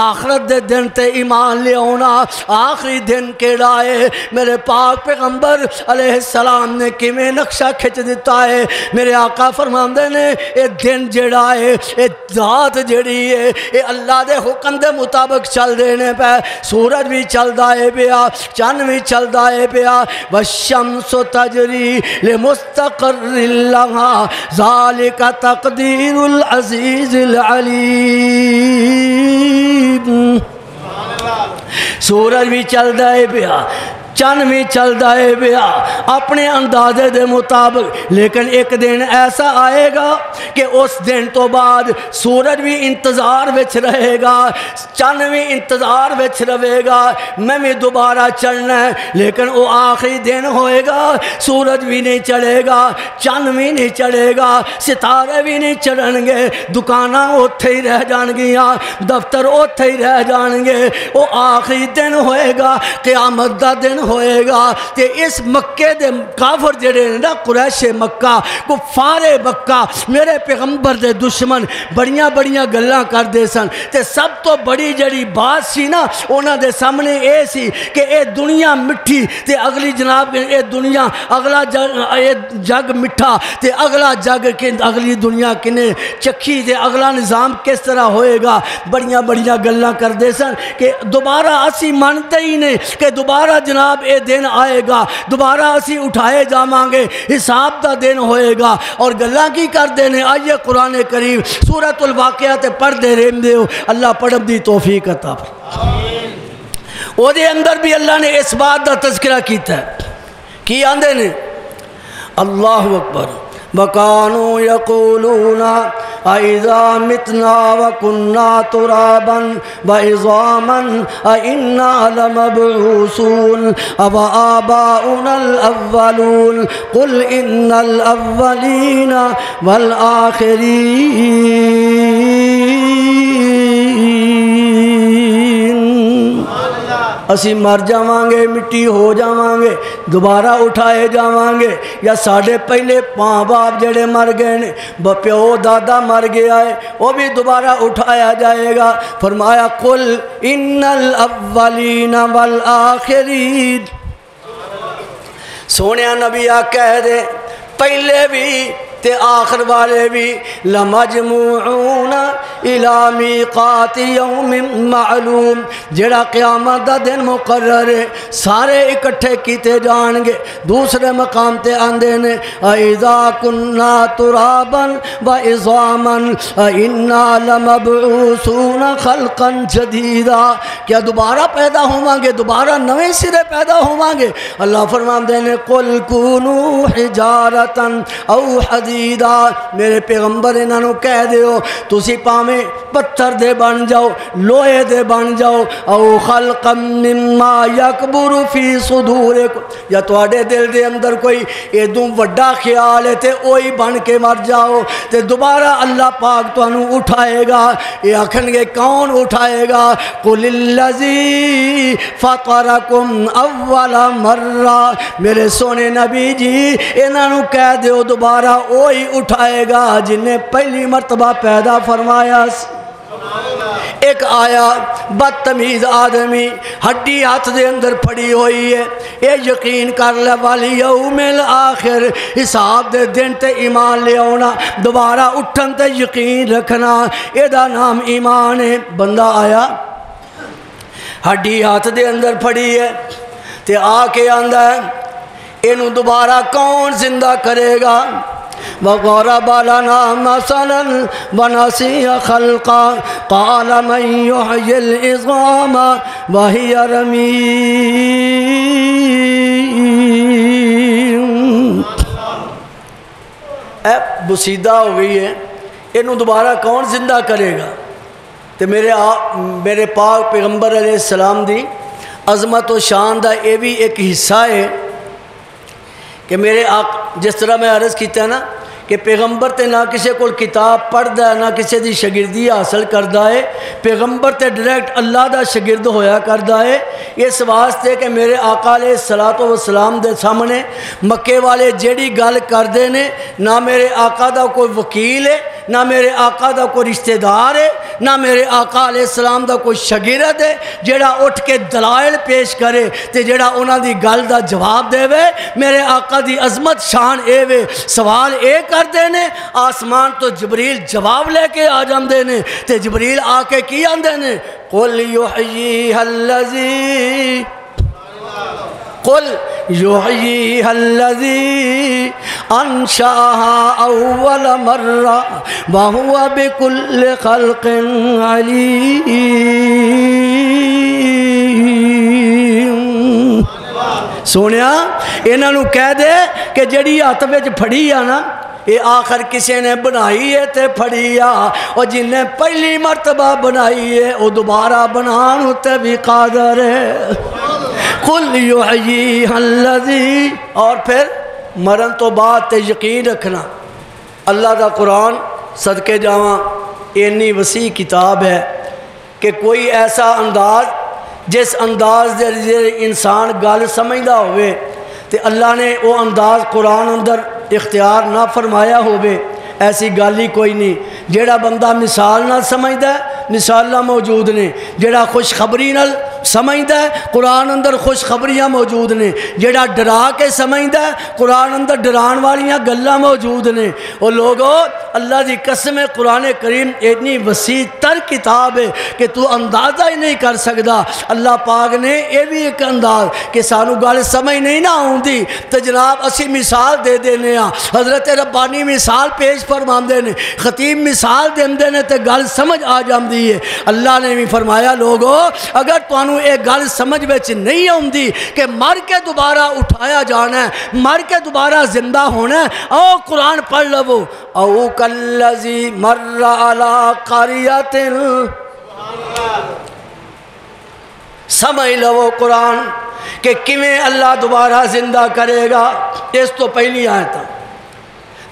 Speaker 1: آخرت دے دن تے ایمان لے آنا۔ آخری دن کیڑا ہے؟ میرے پاک پیغمبر علیہ السلام نے کیویں نقشہ کھچ دیتا ہے۔ میرے آقا فرماندے نے اے دن جڑا ہے، اے ذات جڑی ہے، اے اللہ دے حکم دے مطابق چل دینے پہ، سورج بھی چلدا ہے پیا، چاند بھی چلدا ہے پیا۔ والشمس تجری لمستقر لها ذالک تقدیر العزیز العلیم۔ سورج بھی چلدا ہے پیا، چند بھی چلدا ہے پیا اپنے اندازے دے مطابق، لیکن ایک دن ایسا آئے گا کہ اس دن تو بعد سورج بھی انتظار وچ رہے گا، چند بھی انتظار وچ رہے گا، میں بھی دوبارہ چڑھنا ہے، لیکن وہ آخری دن ہوئے گا، سورج بھی نہیں چڑھے گا، چند بھی نہیں چڑھے گا، ستارے بھی نہیں چڑھن گے، دکاناں اوتھے ہی رہ جان گیاں، دفتر اوتھے ہی رہ جان گے۔ وہ آخری دن ہوئے گا، قیامت دا دن ہوئے گا تے اس مکے دے کافر جڑے نا قریش مکہ کفار مکہ میرے پیغمبر دے دشمن بڑیاں بڑیاں گلاں کر دے سن تے سب تو بڑی جڑی بات سی نا انہاں دے سامنے اے سی کہ اے دنیا مٹھی تے اگلی جناب اے دنیا اگلا جگ مٹھا تے اگلا جگ اگلی دنیا کنے چکھی تے اگلا نظام کس طرح ہوئے گا بڑیاں بڑیاں گلاں کر دے سن کہ دوبارہ اسی مانتے ہی نہیں کہ دوبارہ جناب اے دن آئے گا دوبارہ اسی اٹھائے جاواں گے حساب دا دن ہوئے گا اور گلاں کی کر دینے آئیے قرآن کریم سورۃ الواقعہ تے پڑھ دے رہم دے ہو اللہ پڑھن دی توفیق عطا فرمائے او دے اندر بھی اللہ نے اس بات دا تذکرہ کیتا ہے کی آندے نے اللہ اکبر وَكَانُوا يَقُولُونَ أَإِذَا مِتْنَا وَكُنَّا تُرَابًا وَعِظَامًا أَإِنَّا لَمَبْعُوثُونَ أَوَآبَاؤُنَا الْأَوَّلُونَ قُلْ إِنَّ الْأَوَّلِينَ وَالْآخِرِينَ اسی مر جاواں گے مٹی ہو جاواں گے دوبارہ اٹھائے جاواں گے یا ساڑھے پہلے ماں باپ جڑے مر گئے نے پیو دادا مر گیا ہے وہ بھی دوبارہ اٹھایا جائے گا فرمایا قل ان الاولین والآخرین سونیا نبی کہہ دے پہلے بھی تے آخر والے بھی لمجموعون الی میقات یوم معلوم جڑا قیامت دا دن مقرر ہے سارے اکٹھے کیتے جان گے دوسرے مقام تے آندے نے اذا کننا ترابا وعظاما انا لمبعوثون خلقا جدیدا کیا دوبارہ پیدا ہوں گے دوبارہ نوے سرے پیدا ہوں گے اللہ فرماندے نے قل کونوا حجارتا او حدیدا میرے پیغمبر انہوں کہہ دیو تسی پاویں پتھر دے بن جاؤ لوہے دے بن جاؤ او خلقا مما یکبر فی صدورکم یا تواڈے دل دے اندر کوئی ایدوں وڈا خیال ہے تے اوہی بن کے مر جاؤ تے دوبارہ اللہ پاک تانوں اٹھائے گا یہ آکھن گے کون اٹھائے گا قل الذی فطرکم اول مرہ میرے سونے نبی جی انہوں کہہ دیو دوبارہ وہی اٹھائے گا جن نے پہلی مرتبہ پیدا فرمایا ایک آیا بدتمیز آدمی ہڈی ہاتھ دے اندر پڑی ہوئی ہے اے یقین کر لے والی یوم الآخر حساب دے دن تے ایمان لے آنا دوبارہ اٹھن تے یقین رکھنا اے دا نام ایمان ہے بندہ آیا ہڈی ہاتھ دے اندر پڑی ہے تے آ کے آندہ ہے انہوں دوبارہ کون زندہ کرے گا وَضَرَبَ لَنَا مَثَلًا وَنَسِيَ خَلْقًا قَالَ مَنْ يُحْيِي الْعِظَامَ وَهِيَ رَمِيمٌ اے بسیدہ ہو گئی ہے انہوں دوبارہ کون زندہ کرے گا تو میرے پاک پیغمبر علیہ السلام دی عظمت و شان دا یہ بھی ایک حصہ ہے کہ میرے جس طرح میں عرض کیتا ہے نا کہ پیغمبر تے نہ کسی کو کتاب پڑھ دا نہ کسی دی شگردی حاصل کردہ ہے پیغمبر تے ڈائریکٹ اللہ دا شگرد ہویا کردہ ہے اس واسطے کہ میرے آقا علیہ السلام دے سامنے مکے والے جیڑی گل کردے نے نہ میرے آقا دا کوئی وکیل ہے نہ میرے آقا دا کوئی رشتہ دار ہے نہ میرے آقا علیہ السلام دا کوئی شاگرد ہے جیڑا اٹھ کے دلائل پیش کرے تے جیڑا انہاں دی گل دا جواب دے وے میرے آقا دی عظمت شان اے وے سوال اے کر دینے آسمان تو جبریل جواب لے کے آ جاندے نے تے جبریل آ کے کی آندے نے قل یحییہا الذی قل یحییہا الذی انشأہا اول مرہ وہو بکل خلق علیم سونیا انہوں کہہ دے کہ جڑی ہاتھ وچ پھڑی ہے نا یہ آخر کسی نے بنائی ہے تے پھڑی آ اور جن نے پہلی مرتبہ بنائی ہے وہ دوبارہ بنان ہوتے بھی قادر ہے قل یحییہا الذی اور پھر مرن تو بعد تے یقین رکھنا اللہ دا قرآن صدقے جاواں اتنی وسیع کتاب ہے کہ کوئی ایسا انداز جس انداز دے انسان گل سمجھدا ہوئے تے اللہ نے وہ انداز قرآن اندر اختیار نہ فرمایا ہوئے، ایسی گل ہی کوئی نہیں۔ جیڑا بندہ مثال نہ سمجھدا ہے مثالاں موجود نے، جیڑا خوشخبری نال سمجھدا ہے قرآن اندر خوشخبریاں موجود نے، جیڑا ڈرا کے سمجھدا ہے قرآن اندر ڈران والیاں گلاں موجود نے۔ وہ لوگو اللہ دی قسم ہے قرآن کریم اتنی وسیع تر کتاب ہے کہ تو اندازہ ہی نہیں کر سکدا۔ اللہ پاک نے یہ بھی ایک انداز کہ سانو گل سمجھ نہیں نہ آوندی تو جناب اسی مثال دے دینے ہاں۔ حضرت ربانی مثال پیش فرماندے نے، خطیب مثال دیندے نے تے گل سمجھ آ جاندی ہے۔ اللہ نے بھی فرمایا لوگو اگر تانوں ایک گل سمجھ وچ نہیں آوندی کہ مر کے دوبارہ اٹھایا جانا ہے، مر کے دوبارہ زندہ ہونا ہے، او قرآن پڑھ لو۔ او کالذی مر علی قریۃ، سمجھ لو قرآن کہ کیویں اللہ دوبارہ زندہ کرے گا۔ اس تو پہلی آیت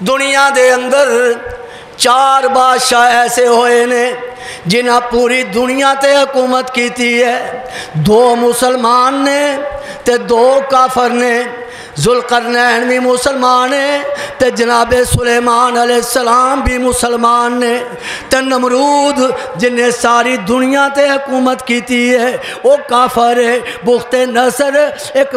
Speaker 1: دنیا دے اندر 4 بادشاہ ایسے ہوئے نے جنہاں پوری دنیا تے حکومت کیتی ہے، 2 مسلمان نے تے 2 کافر نے۔ ذوالقرنین بھی مسلمان ہے تے جناب سلیمان علیہ السلام بھی مسلمان نے، تے نمرود جن نے ساری دنیا تے حکومت کیتی ہے وہ کافر ہے۔ بخت نصر ایک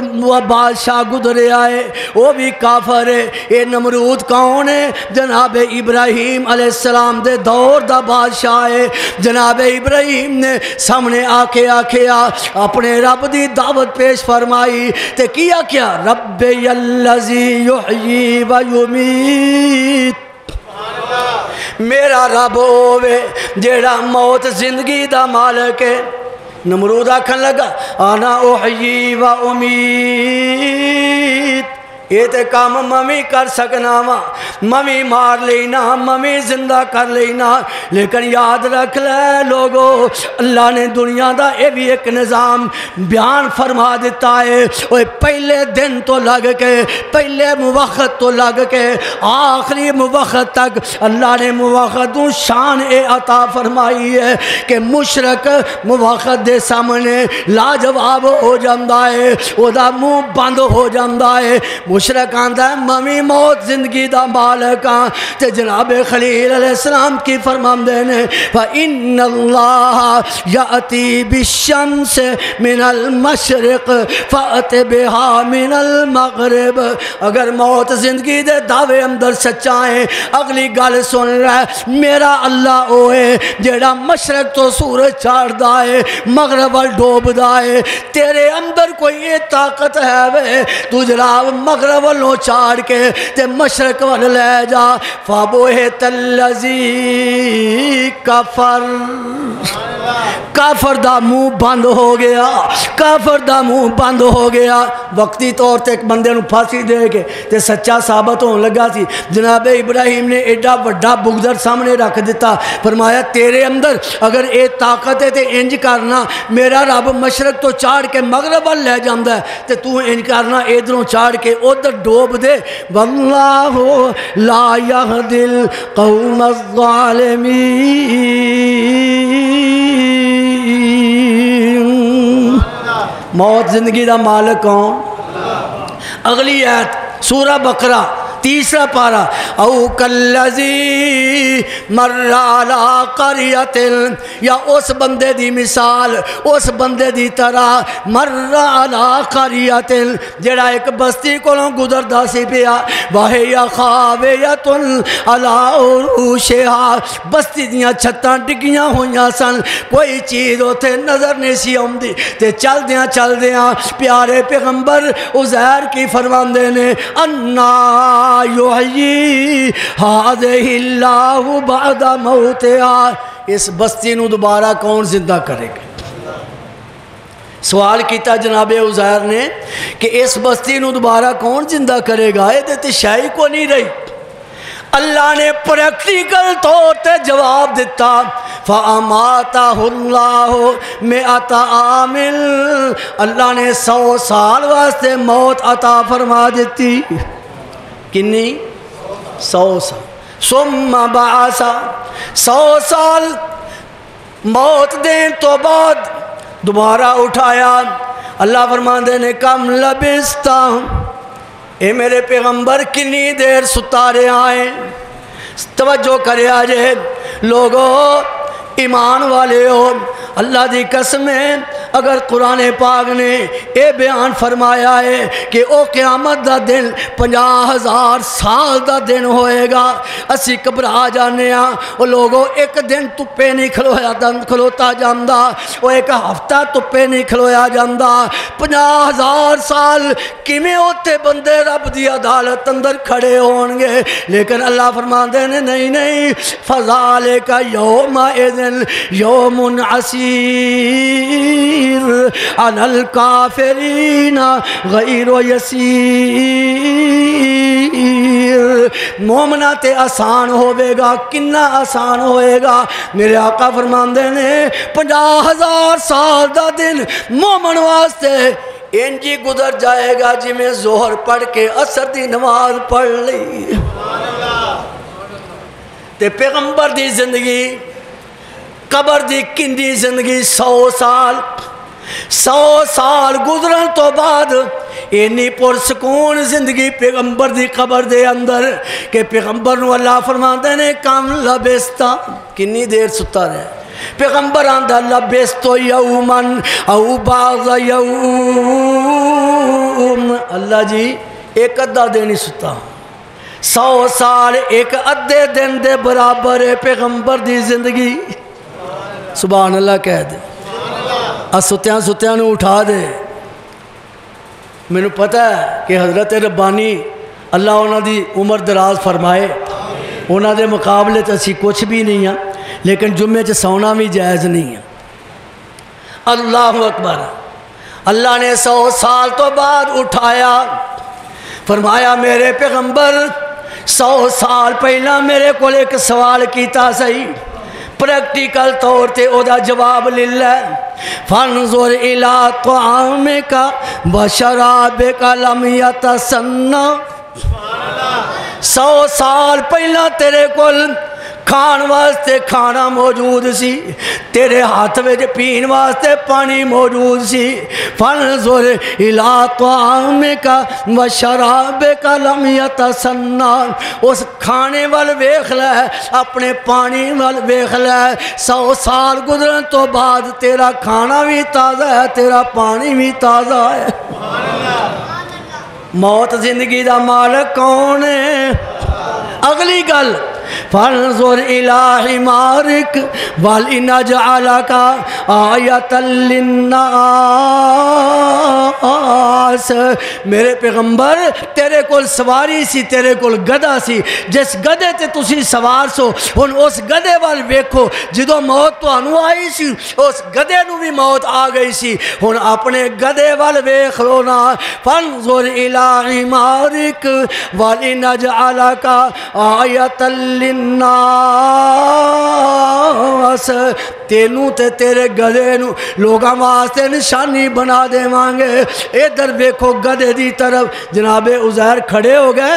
Speaker 1: بادشاہ گزریا ہے وہ بھی کافر ہے۔ یہ نمرود کون ہے؟ جناب ابراہیم علیہ السلام دے دور دا بادشاہ ہے۔ جناب ابراہیم نے سامنے آکے اپنے رب دی دعوت پیش فرمائی تے کیا کیا؟ رب الذی یحیی و یمیت، میرا رب ہووے جیڑا موت زندگی دا مالک ہے۔ نمرود آکھن لگا انا احیی و امیت، یہ تے کام ممی کر سکنا وا، ممی مار لینا، ممی زندہ کر لینا، لیکن یاد رکھ لے لوگو اللہ نے دنیا دا یہ بھی ایک نظام بیان فرما دیتا ہے۔ وہ پہلے دن تو لگ کے پہلے موقت تو لگ کے آخری موقت تک اللہ نے موقت شان عطا فرمائی ہے کہ مشرک موقت دے سامنے لاجواب ہو جاندہ ہے، وہ دا منہ بند ہو جاندہ ہے۔ مشرک آندہ ہے ممی موت زندگی دا مالک آن، تے جناب خلیل علیہ السلام کی فرماندے نے فَإِنَّ اللَّهَ يَأْتِي بِالشَّمْسِ مِنَ الْمَشْرِقِ فَأْتِ بِهَا مِنَ الْمَغْرِبِ۔ اگر موت زندگی دے دعوے اندر سچائیں اگلی گل سن رہے، میرا اللہ ہوئے جیڑا مشرق تو سورج چاڑ دائے مغرب وال ڈوب دائے۔ تیرے اندر کوئی یہ طاقت ہے وے تو جناب مغرب والوں چاڑ کے تے مشرق وال لے جا۔ فَبُہِتَ الَّذِي کفر، کافر دا منہ بند ہو گیا، کافر دا منہ بند ہو گیا۔ وقتی طور تے ایک بندے نو پھانسی دے کے تے سچا ثابت ہون لگا سی۔ جناب ابراہیم نے ایڈا بڑا بغدر سامنے رکھ دیتا، فرمایا تیرے اندر اگر اے طاقت ہے تے انج کرنا، میرا رب مشرق تو چاڑ کے مغرب وال لے جاندا ہے تے تو انج کرنا ادھروں چاڑ کے ادھر ڈوب دے۔ واللہ لا یہدی القوم الظالمین۔ موت زندگی دا مالک کون؟ اگلی آیت سورہ بقرہ 3 پارہ او کالذی مر علی قریۃ، یا اس بندے دی مثال اس بندے دی طرح مر علی قریۃ جڑا ایک بستی کولوں گزردا سی پیا، وہی خاویۃ علی عروشہا، بستی دیاں چھتاں ڈگیاں ہویاں سن، کوئی چیز اوتھے نظر نہیں سی آوندی تے چلدیاں پیارے پیغمبر عزیر کی فرماندے نے انا یحیی ہذہ اللہ بعد موتہا، اس بستی نو دوبارہ کون زندہ کرے گا؟ سوال کیتا جناب عزیر نے کہ اس بستی نو دوبارہ کون زندہ کرے گا؟ یہ تے شاہی کو نہیں رہی۔ اللہ نے پریکٹیکل طور تے جواب دیتا فَأَمَاتَهُ اللَّهُ مِئَةَ عَامٍ، اللہ نے 100 سال واسطے موت عطا فرما دیتی۔ کنی؟ 100 سال۔ ثُمَّ بَعَثَ، 100 سال موت دین تو بعد دوبارہ اٹھایا، اللہ فرماندے نے کم لبستا، اے میرے پیغمبر کنی دیر ستا رہے آئے؟ توجہ کرے آجے لوگو ایمان والے ہو، اللہ دی قسم ہے اگر قرآن پاک نے اے بیان فرمایا ہے کہ او قیامت دا دن 50,000 سال دا دن ہوئے گا، اسی گھبرا جانے ہاں او لوگوں ایک دن تپے نہیں کھلوتا جاندا، او ایک ہفتہ تپے نہیں کھلویا جاندا، 50,000 سال کیویں اوتے بندے رب دی عدالت اندر کھڑے ہون گے؟ لیکن اللہ فرماندے نے نہیں، فذالک یومئذ یوم عسیر علی الکافرین غیر یسیر۔ مومنہ تے آسان ہوئے گا، کنا آسان ہوئے گا؟ میرے آقا فرماندے نے 50,000 سال دا دن مومن واسطے انجی گزر جائے گا جی میں ظہر پڑھ کے عصر دی نماز پڑھ لی۔ تے پیغمبر دی زندگی، قبر دی کندی زندگی 100 سال گزرن تو بعد اینی پرسکون زندگی پیغمبر دی قبر دے اندر کہ پیغمبر نو اللہ فرماندے نے کم لبستا، کنی دیر ستا رہے؟ پیغمبر آندہ لبستو یومن او بعض یوم، اللہ جی ایک ادھا دن ہی ستا، 100 سال ایک ادھے دن دے برابر ہے پیغمبر دی زندگی۔ سبحان اللہ کہہ دے، ستیاں نو اٹھا دے۔ میں نے پتہ ہے کہ حضرت ربانی اللہ انہاں دی عمر دراز فرمائے، انہاں دے مقابلے تے اسی کچھ بھی نہیں ہیں، لیکن جمعے چ سونا بھی جائز نہیں ہے۔ اللہ اکبر، اللہ نے 100 سال تو بعد اٹھایا، فرمایا میرے پیغمبر 100 سال پہلا میرے کو ایک سوال کیتا صحیح، پریکٹیکل طور تے او دا جواب للہ، فانظر الی طعامک وشرابک لم یتسنہ۔ 100 سال پہلا تیرے کول کھان واسطے کھانا موجود سی، تیرے ہاتھ میں پین واسطے پانی موجود سی، فانظر الی طعامک وشرابک لم یتسنہ، اس کھانے وال ویکھ لے، اپنے پانی وال ویکھ لے، 100 سال گزرن تو بعد تیرا کھانا بھی تازہ ہے، تیرا پانی بھی تازہ ہے۔ موت زندگی دا مالک کون ہے؟ اگلی گل، فانظر الی حمارک ولنجعلک آیۃ للناس۔ میرے پیغمبر تیرے کول سواری سی، تیرے کول گدھا سی، جس گدھے تے تسی سوار سو ہن اس گدھے وال ویکھو، جدوں موت تانوں آئی سی اس گدھے نو بھی موت آ گئی سی، ہن اپنے گدھے وال ویکھ لو نا۔ فانظر الی حمارک ولنجعلک آیۃ للناس، تینوں تے تیرے گدھے نو لوگاں واسطے نشانی بنا دے مانگے۔ ادھر دیکھو گدھے دی طرف جناب عزیر کھڑے ہو گئے،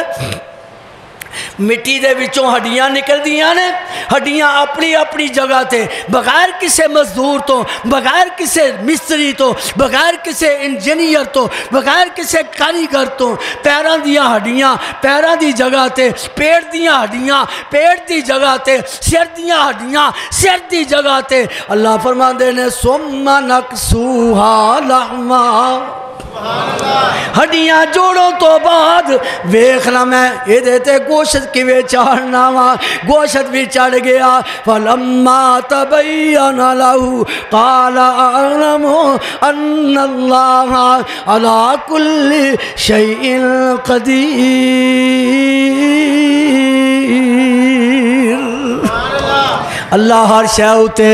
Speaker 1: مٹی دے وچوں ہڈیاں نکل دیاں نے، ہڈیاں اپنی اپنی جگہ تے، بغیر کسے مزدور تو، بغیر کسے مستری تو، بغیر کسے انجینئر تو، بغیر کسے کاریگر تو، پیراں دیاں ہڈیاں پیراں دی جگہ تے، پیٹ دیاں ہڈیاں پیٹ دی جگہ تے، سر دیاں ہڈیاں سر دی جگہ تے۔ اللہ فرماندے نے ثم نکسوہا لحما، ہڈیاں جوڑوں تو بعد ویکھنا میں یہ دیتے گوشت کیویں چاڑنا وا، گوشت بھی چڑھ گیا۔ فلما تبین لہ قال اعلم ان اللہ علی کل شیء قدیر۔ اللہ ہر شے اتے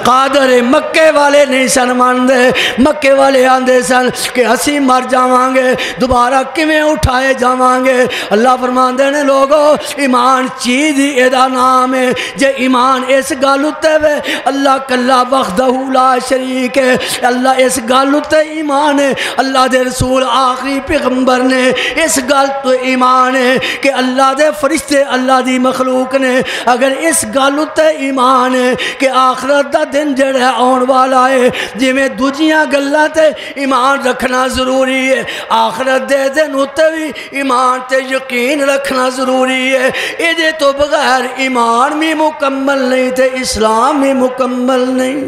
Speaker 1: قادر۔ مکے والے نہیں سن ماندے، مکے والے آندے سن کہ اسی مر جاواں گے، دوبارہ کیویں اٹھائے جاواں گے۔ اللہ فرماندے نے لوگو ایمان چیز ہی ایدا نام ہے، جے ایمان اس گل اتے وے اللہ کلا وحدہ لا شریک ہے، اللہ اس گل اتے ایمان ہے، اللہ دے رسول آخری پیغمبر نے اس گل تو ایمان ہے کہ اللہ دے فرشتے اللہ دی مخلوق نے، اگر اس گل اتے ایمان ہے کہ آخرت دا دن جڑا آن والا ہے جی میں دوجیاں گلاں تے ایمان رکھنا ضروری ہے آخرت دے دن اتے بھی ایمان تے یقین رکھنا ضروری ہے یہ تو بغیر ایمان بھی مکمل نہیں تے اسلام بھی مکمل نہیں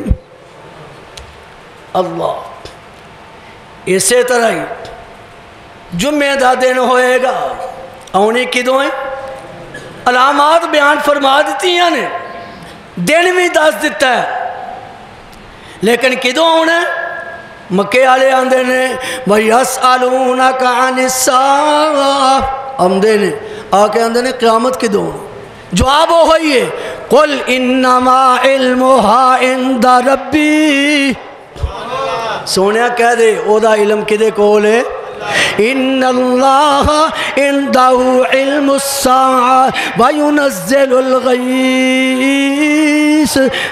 Speaker 1: اللہ اسی طرح ہی جمعہ دا دن ہوئے گا آنی کدوں ہیں علامات بیان فرما دیتی ہیں دن بھی دس دیتا ہے لیکن کدوں ہونا ہے مکے والے آندے نے وَيَسْأَلُونَكَ عَنِ السَّاعَةِ آمدے نے آکے آندے نے قیامت کدوں جواب ہوئی ہے قُلْ إِنَّمَا عِلْمُهَا عِنْدَ رَبِّي سونیا کہہ دے او دا علم کدے کول ہے إن الله عنده علم الساعة وينزل الغيث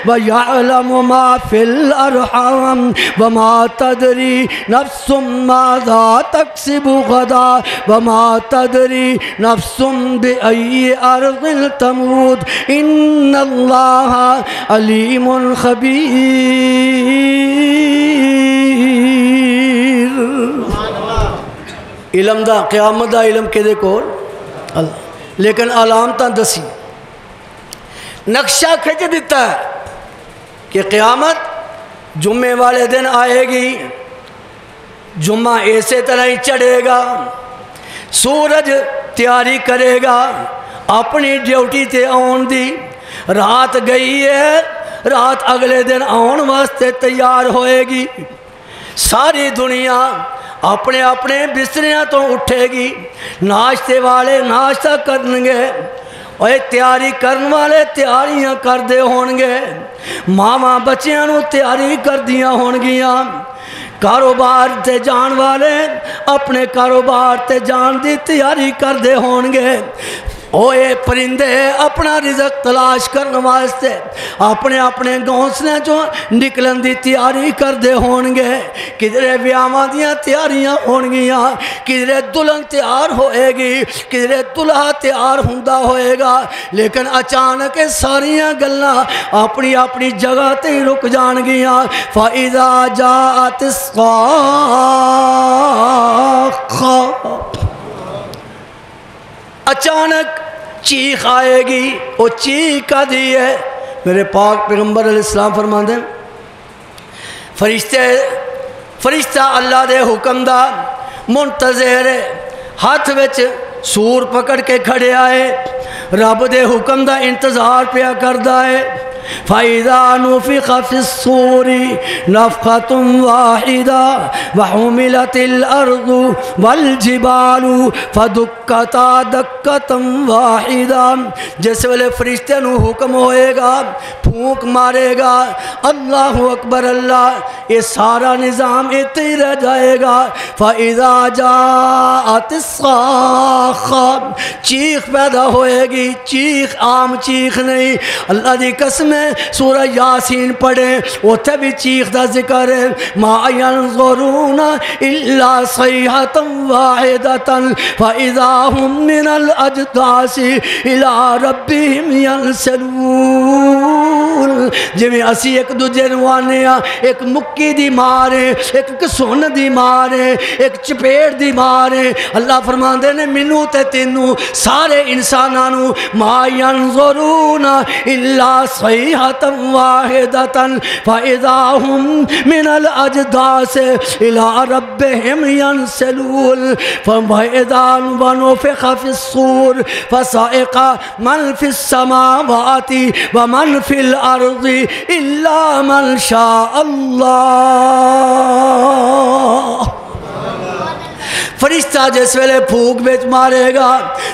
Speaker 1: ويعلم ما في الأرحام وما تدري نفس ماذا تكسب غدا وما تدري نفس بأي أرض تموت إن الله عليم خبير علم دا قیامت دا علم کے دے کول اللہ لیکن علامتاں دسی نقشہ کھچ دیتا ہے کہ قیامت جمعے والے دن آئے گی جمعہ ایسے طرح ہی چڑھے گا سورج تیاری کرے گا اپنی ڈیوٹی تے آن دی رات گئی ہے رات اگلے دن آن واسطے تیار ہوئے گی ساری دنیا اپنے اپنے بستریاں تو اٹھے گی ناشتے والے ناشتہ کرنگے اور تیاری کرن والے تیاریاں کر دے ہونگے ماما بچیاں نو تیاری کر دیا ہونگیاں کاروبار تے جان والے اپنے کاروبار تے جان دی تیاری کر دے ہونگے اوے پرندے اپنا رزق تلاش کرنے واسطے اپنے اپنے گھونسلے جو نکلن دی تیاری کر دے ہونگے کدھرے بیاواں دیاں تیاریاں ہونگیاں کدھرے دلہن تیار ہوئے گی کدھرے دلہا تیار ہوندا ہوئے گا لیکن اچانک ساریاں گلاں اپنی اپنی جگہ تے رک جان گیاں فَإِذَا جَاءَتِ الصَّاخَّةُ اچانک چیخ آئے گی وہ چیخ کا دی ہے میرے پاک پیغمبر علیہ السلام فرماندے فرشتہ اللہ دے حکم دا منتظر ہاتھ وچ سور پکڑ کے کھڑے آئے رب دے حکم دا انتظار پیا کردا ہے فَإِذَا نُفِخَ فِي الصُّورِ نَفْخَةٌ وَاحِدَةٌ وَحُمِلَتِ الْأَرْضُ وَالْجِبَالُ فَدُكَّتَا دَكَّةً وَاحِدَةً جس ویلے فرشتے نو حکم ہوئے گا پھونک مارے گا اللہ اکبر اللہ یہ سارا نظام اتنے ہی رہ جائے گا فَإِذَا جَاءَتِ الصَّاخَّةُ چیخ پیدا ہوئے گی چیخ عام چیخ نہیں اللہ دی قسم سورہ یاسین پڑھیں اتھے بھی چیخ دا ذکر ہے ما ينظرون الا صیحة واحدة فإذا هم من الأجداث إلى ربهم ينسلون جویں اسی ایک دوجے نوانے ایک مکی دی مارے ایک کسون دی مارے ایک چپیڑ دی مارے اللہ فرماندے نے منو تے تینو سارے انسانانو ما ينظرون الا صيحة واحدة فإذا هم من الأجداث إلى ربهم ينسلون فإذا ونفخ في الصور فصعق من في السماوات ومن في الأرض إلا من شاء الله فرشتہ جس ویلے پھوک بیچ مارے گا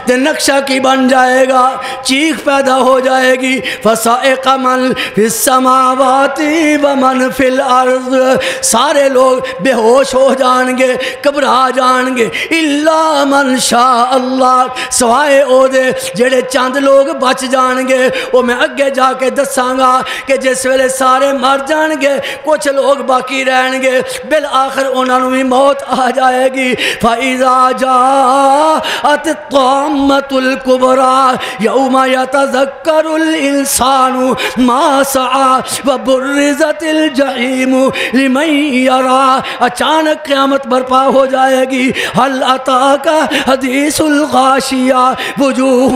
Speaker 1: تے نقشہ کی بن جائے گا چیخ پیدا ہو جائے گی فَصَائِقَ مَنْ فِي السَّمَاوَاتِ وَمَنْ فِي الْأَرْضِ سارے لوگ بے ہوش ہو جانگے گھبرا جانگے اللہ من شاء اللہ سوائے او دے جڑے چند لوگ بچ جانگے وہ میں اگے جا کے دساں گا کہ جس ویلے سارے مر جانگے کچھ لوگ باقی رہنگے بالآخر انہوں نے موت آ جائے گی وَإِذَا جَاءَتِ الطَّامَّةُ الْكُبْرَى يَوْمَ يَتَذَكَّرُ الْإِنسَانُ مَا سَعَى وَبُرِّزَتِ الْجَحِيمُ لِمَنْ يَرَى. اچانک قیامت برپا ہو جائے گی. هَلْ أَتَاكَ حَدِيثُ الْغَاشِيَةِ وُجُوهٌ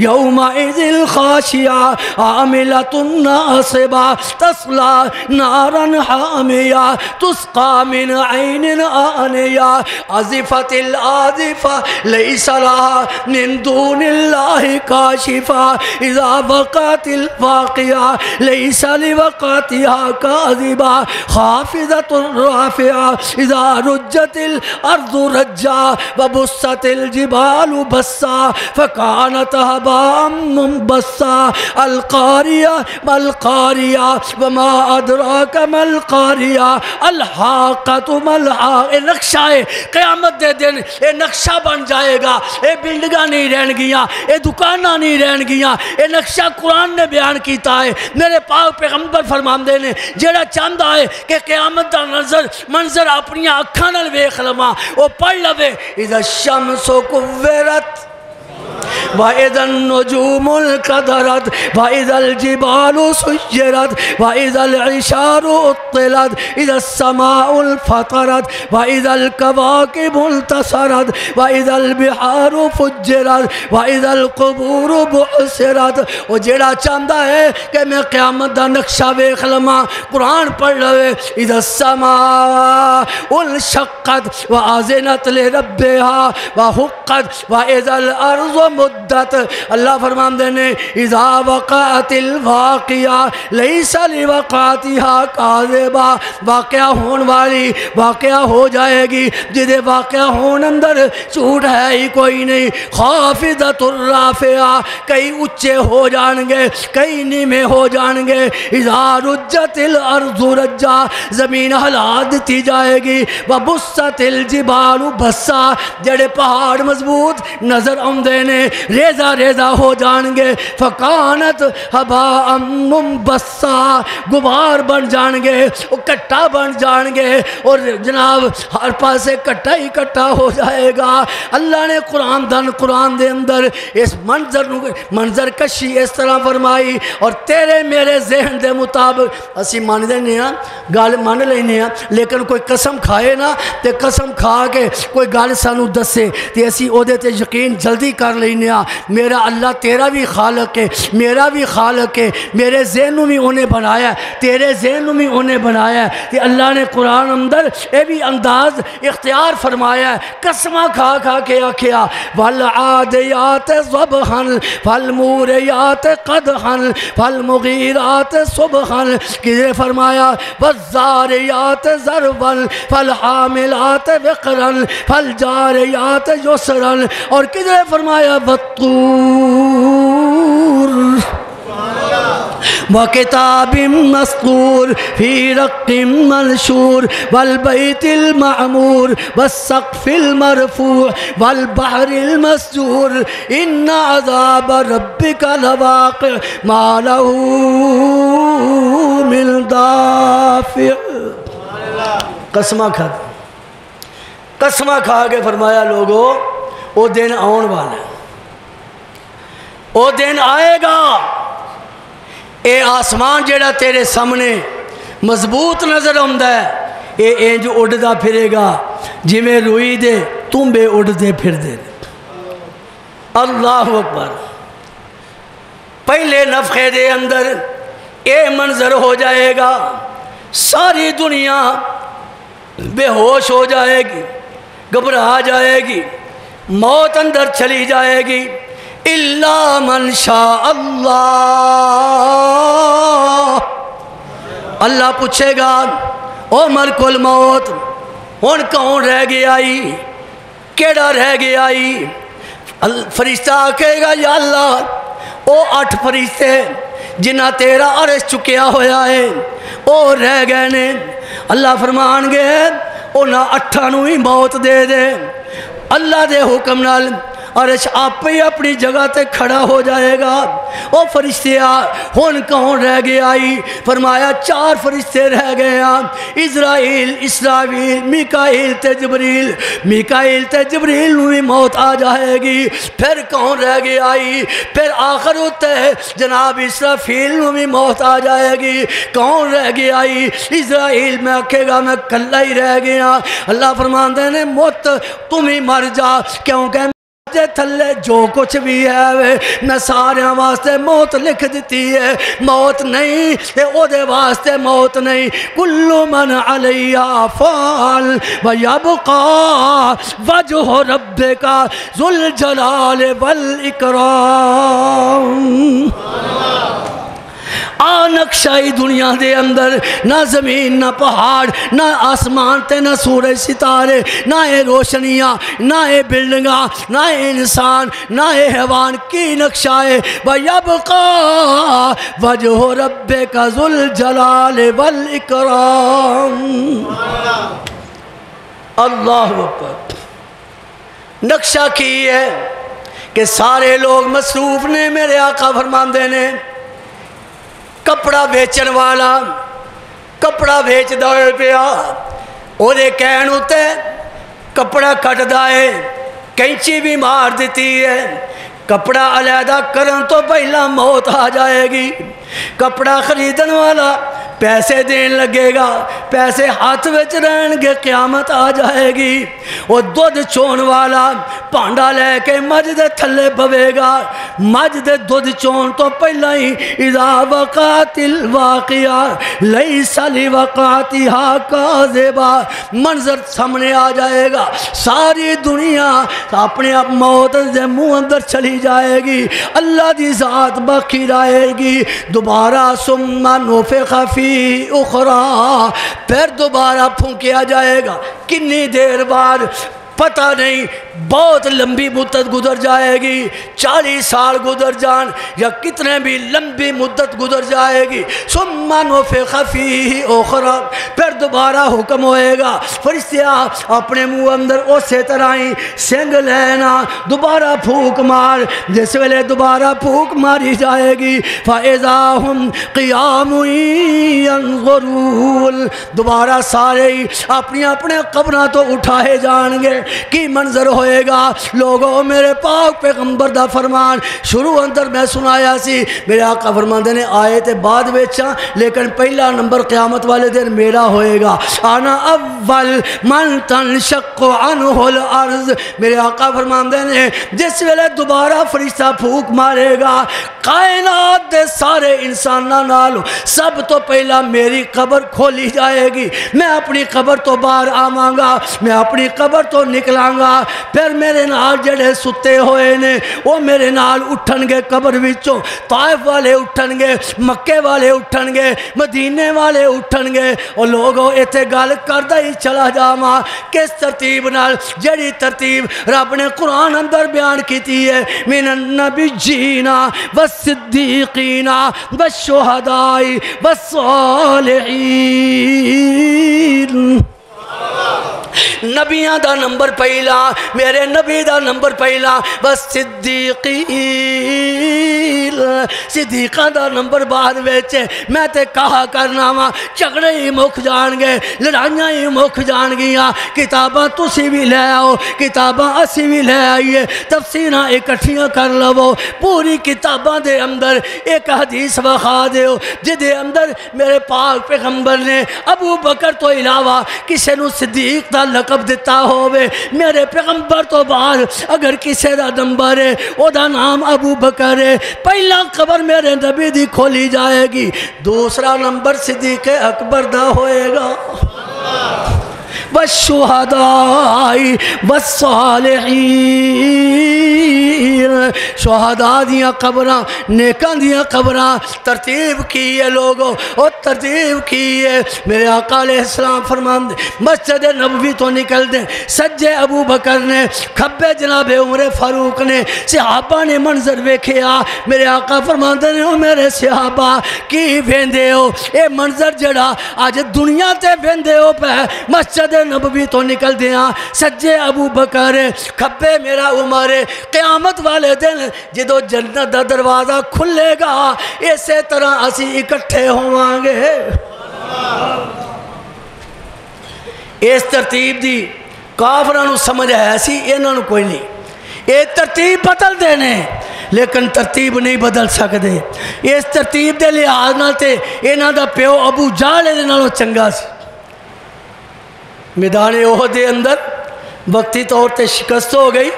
Speaker 1: يَوْمَئِذٍ خَاشِعَةٌ عَامِلَةٌ نَاصِبَةٌ تَصْلَى نَارًا حَامِيَةً تُسْقَى مِنْ عَيْنٍ آنِيَةٍ أَزِفَتِ الْآزِفَةُ لَيْسَ لَهَا مِنْ دُونِ اللَّهِ كَاشِفَةٌ إِذَا وَقَعَتِ الْوَاقِعَةُ لَيْسَ لِوَقْعَتِهَا كَاذِبَةٌ خَافِضَةٌ رَافِعَةٌ إِذَا رُجَّتِ الْأَرْضُ رَجًّا وَبُسَّتِ الْجِبَالُ بَسًّا فَكَانَتْ هَبَاءً مُنبَثًّا. القاریہ ما القاریہ وما ادراک ما القاریہ الحاقۃ ما الحاقۃ. نقشہ ہے قیامت دے دن یہ نقشہ بن جائے گا. یہ بلڈنگاں نہیں رہن گیاں, یہ دکاناں نہیں رہن گیاں. یہ نقشہ قرآن نے بیان کیتا ہے. میرے پاک پیغمبر فرماندے نے جڑا چاہتا ہے کہ قیامت دا منظر اپنی اکھاں نال ویکھ لواں وہ پڑھ لوے اذا الشمس کورت وَإِذَا النُّجُومُ انْكَدَرَتْ وَإِذَا الْجِبَالُ سُيِّرَتْ وَإِذَا الْعِشَارُ عُطِّلَتْ إِذَا السَّمَاءُ انْفَطَرَتْ وَإِذَا الْكَوَاكِبُ انْتَثَرَتْ وَإِذَا الْبِحَارُ فُجِّرَتْ وَإِذَا الْقُبُورُ بُعْثِرَتْ. وہ جیڑا چاہتا ہے کہ میں قیامت دا نقشہ ویکھ لواں قرآن پڑھ لوے اِذَا السَّمَاءُ انشَقَّتْ وَأَذِنَتْ لِرَبِّهَا وَحُقَّتْ وَإِذَا الْأَرْضُ مدت. اللہ فرماندے نے اذا وقعت الواقعہ لیس لوقعتها کاذبہ. واقعہ ہون والی واقعہ ہو جائے گی جدے واقعہ ہون اندر جھوٹ ہے ہی کوئی نہیں. خافضۃ رافعہ کئی اچے ہو جان گے کئی نیمے ہو جان گے. اذا رجت الارض رجا زمین ہلا دی جائے گی. وبست الجبال بسا جڑے پہاڑ مضبوط نظر آندے نے ریزہ ریزہ ہو جان گے. فکانت ہباء منبثا غبار بن جان گے کٹا بن جان گے اور جناب ہر پاسے کٹا ہی کٹا ہو جائے گا. اللہ نے قرآن دے اندر اس منظر کشی اس طرح فرمائی اور تیرے میرے ذہن دے مطابق اسی مان دینے ہیں گال مان لینے ہیں لیکن کوئی قسم کھائے نا تے قسم کھا کے کوئی گال سانو دسے تے اسی او دے تے یقین جلدی کر لینے ہیں. میرا اللہ تیرا بھی خالق ہے میرا بھی خالق ہے. میرے ذہن بھی انہیں بنایا ہے تیرے ذہن بھی انہیں بنایا ہے. تے اللہ نے قرآن اندر اے بھی انداز اختیار فرمایا ہے. قسمہ کھا کھا کے آکھیا والعادیات ضبحا فالموریات قدحا فالمغیرات صبحا. کسے فرمایا والزاریات ضربا فالحاملات وقرا فالجاریات یسرا. اور کسے فرمایا والطور وَكِتَابٍ مَّسْطُورٍ فِي رَقٍّ مَّنشُورٍ وَالْبَيْتِ الْمَعْمُورِ وَالسَّقْفِ الْمَرْفُوعِ وَالْبَحْرِ الْمَسْجُورِ إِنَّ عَذَابَ رَبِّكَ لَوَاقِعٌ مَا لَهُ مِن دَافِعٍ. قسمہ کھا کے فرمایا لوگو وہ دن آن والا ہے وہ دن آئے گا. اے آسمان جیڑا تیرے سامنے مضبوط نظر آتا ہے اے انج اڑدا پھرے گا جی میں روئی دے تنبے اڑدے پھر دے. اللہ اکبر. پہلے نفخے دے اندر اے منظر ہو جائے گا ساری دنیا بے ہوش ہو جائے گی گھبرا جائے گی موت اندر چلی جائے گی. الا من شاء اللہ. اللہ پوچھے گا او ملک الموت ہن کون رہ گیا کیڑا رہ گیا. فرشتہ کہے گا یا اللہ او 8 فرشتے جنہ تیرا عرش چکیا ہویا ہے او رہ گئے نے. اللہ فرمان گے انہاں 8 نو ہی موت دے دے. اللہ دے حکم نال عرش آپ ہی اپنی جگہ تے کھڑا ہو جائے گا۔ او فرشتے ہن کون رہ گیا آئی؟ فرمایا 4 فرشتے رہ گئے ہیں، اسرائیل، اسرافیل، میکائیل تے جبریل۔ میکائیل تے جبریل نو بھی موت آ جائے گی، پھر کون رہ گیا آئی؟ پھر آخر ہوتے جناب اسرافیل نو بھی موت آ جائے گی، کون رہ گیا آئی؟ اسرائیل میں آکھے گا میں کلا ہی رہ گیا۔ اللہ فرماندے نے موت تم ہی مر جا، کیونکہ جے تھلے جو کچھ بھی ہے میں سارے واسطے موت لکھ دیتی ہے، موت نہیں تے او دے واسطے موت نہیں۔ کل من علیہ فان ویبقا وجہ ربک ذو الجلال والاکرام۔ نقشائی دنیا دے اندر نہ زمین نہ پہاڑ نہ آسمان تے نہ سورج ستارے، نہ اے روشنیاں، نہ اے بلڈنگاں، نہ اے انسان، نہ اے حیوان کی نقشہ ہے۔ وَيَبْقَى وَجْهُ رَبِّكَ ذُو الْجَلَالِ وَالْإِكْرَامِ۔ اللہ اکبر۔ نقشہ کی ہے کہ سارے لوگ مصروف نے، میرے آقا فرماندے نے کپڑا بیچن والا کپڑا بیچ دے پیا، او دے کہن ہوتے کپڑا کٹ دائے، کینچی بھی مار دیتی ہے، کپڑا علیحدہ کرن تو پہلا موت آ جائے گی۔ کپڑا خریدن والا پیسے دین لگے گا، پیسے ہاتھ وچ رہن گے، قیامت آ جائے گی۔ وہ دودھ چون والا پانڈا لے کے مجھ دے تھلے بوے گا، مجھ دے دودھ چون تو پہلا ہی اذا وقعت الواقعہ لیس لوقعتها کاذبہ، منظر سامنے آ جائے گا، ساری دنیا اپنے آپ موت دے منہ اندر چلی جائے گی، اللہ دی ذات باقی رہے گی۔ دوبارہ ثم نفخ فی اخرى، پھر دوبارہ پھونکیا جائے گا، کتنی دیر بعد پتہ نہیں، بہت لمبی مدت گزر جائے گی، 40 سال گزر جان یا کتنے بھی لمبی مدت گزر جائے گی۔ ثم نفخ فیہ اخری، پھر دوبارہ حکم ہوئے گا، فرشتے اپنے منہ اندر اسی طرح ہی سنگ لینا، دوبارہ پھونک مار، جس ویلے دوبارہ پھونک ماری جائے گی فَإِذَا هُمْ قِيَامٌ يَنْظُرُونَ، دوبارہ سارے ہی اپنی اپنے قبراں تو اٹھائے جان گے۔ کی منظر ہوئے گا لوگوں، میرے پاک پیغمبر دا فرمان شروع اندر میں سنایا سی، میرے آقا فرماندے نے آئے تے بعد ویچا، لیکن پہلا نمبر قیامت والے دن میرا ہوئے گا۔ انا اول من تنشق عنہ الارض، میرے آقا فرماندے نے جس ویلے دوبارہ فرشتہ پھونک مارے گا، کائنات دے سارے انساناں نال سب تو پہلا میری قبر کھولی جائے گی، میں اپنی قبر تو باہر آواں گا، میں اپنی قبر تو نکلاں گا، پھر میرے نال جڑے ستے ہوئے نے وہ میرے نال اٹھن گے قبر وچوں، طائف والے اٹھن گے، مکے والے اٹھن گے، مدینے والے اٹھن گے، اور لوگوں ایتھے گل کردا ہی چلا جاواں کس ترتیب نال، جڑی ترتیب رب نے قرآن اندر بیان کیتی ہے، من النبیین والصدیقین والشہداء والصالحین۔ نبیاں دا نمبر پہلا، میرے نبی دا نمبر پہلا، بس صدیقین، صدیقہ دا نمبر بعد ویچے۔ میں تے کہا کرنا وا جھگڑے ہی مک جان گے، لڑائیاں ہی مک جان گیاں، کتاباں تسی بھی لے آؤ، کتاباں اسی بھی لے آئیے، تفسیراں اکٹھیاں کر لو، پوری کتاباں دے اندر ایک حدیث وخا دیو جدے اندر میرے پاک پیغمبر نے ابو بکر تو علاوہ کسے نو صدیق دا لقب دیتا ہوئے، میرے پیغمبر تو بعد اگر کسے دا نمبر ہے او دا نام ابو بکر ہے، پہلا قبر میرے نبی دی کھولی جائے گی، دوسرا نمبر صدیق اکبر دا ہوئے گا، والشہداء والصالحین، شہداء دیاں قبراں نیکاں دیاں قبراں ترتیب کی ہے لوگوں اور ترتیب کی ہے میرے آقا علیہ السلام فرماندے مسجد نبوی تو نکل دیں سجے ابو بکر نے کھبے جناب عمر فاروق نے صحابہ نے منظر ویکھیا میرے آقا فرماندے نے میرے صحابہ کی ویندے ہو اے منظر جڑا آج دنیا تے ویندے ہو پہ مسجد نبوی تو نکل دیاں سجے ابو بکر کھبے میرا عمر قیامت والے دن جدو جنت دا دروازہ کھلے گا اسی طرح اسی اکٹھے ہوواں گے اس ترتیب دی کافرانو سمجھ ہے ایسی انہوں کوئی نہیں یہ ترتیب بدل دینے لیکن ترتیب نہیں بدل سکتے اس ترتیب دے لحاظ نہ تے انہاں دا پیو ابو جہل دے نالوں چنگا سی میدان احد دے اندر وقتی طور تے شکست ہو گئی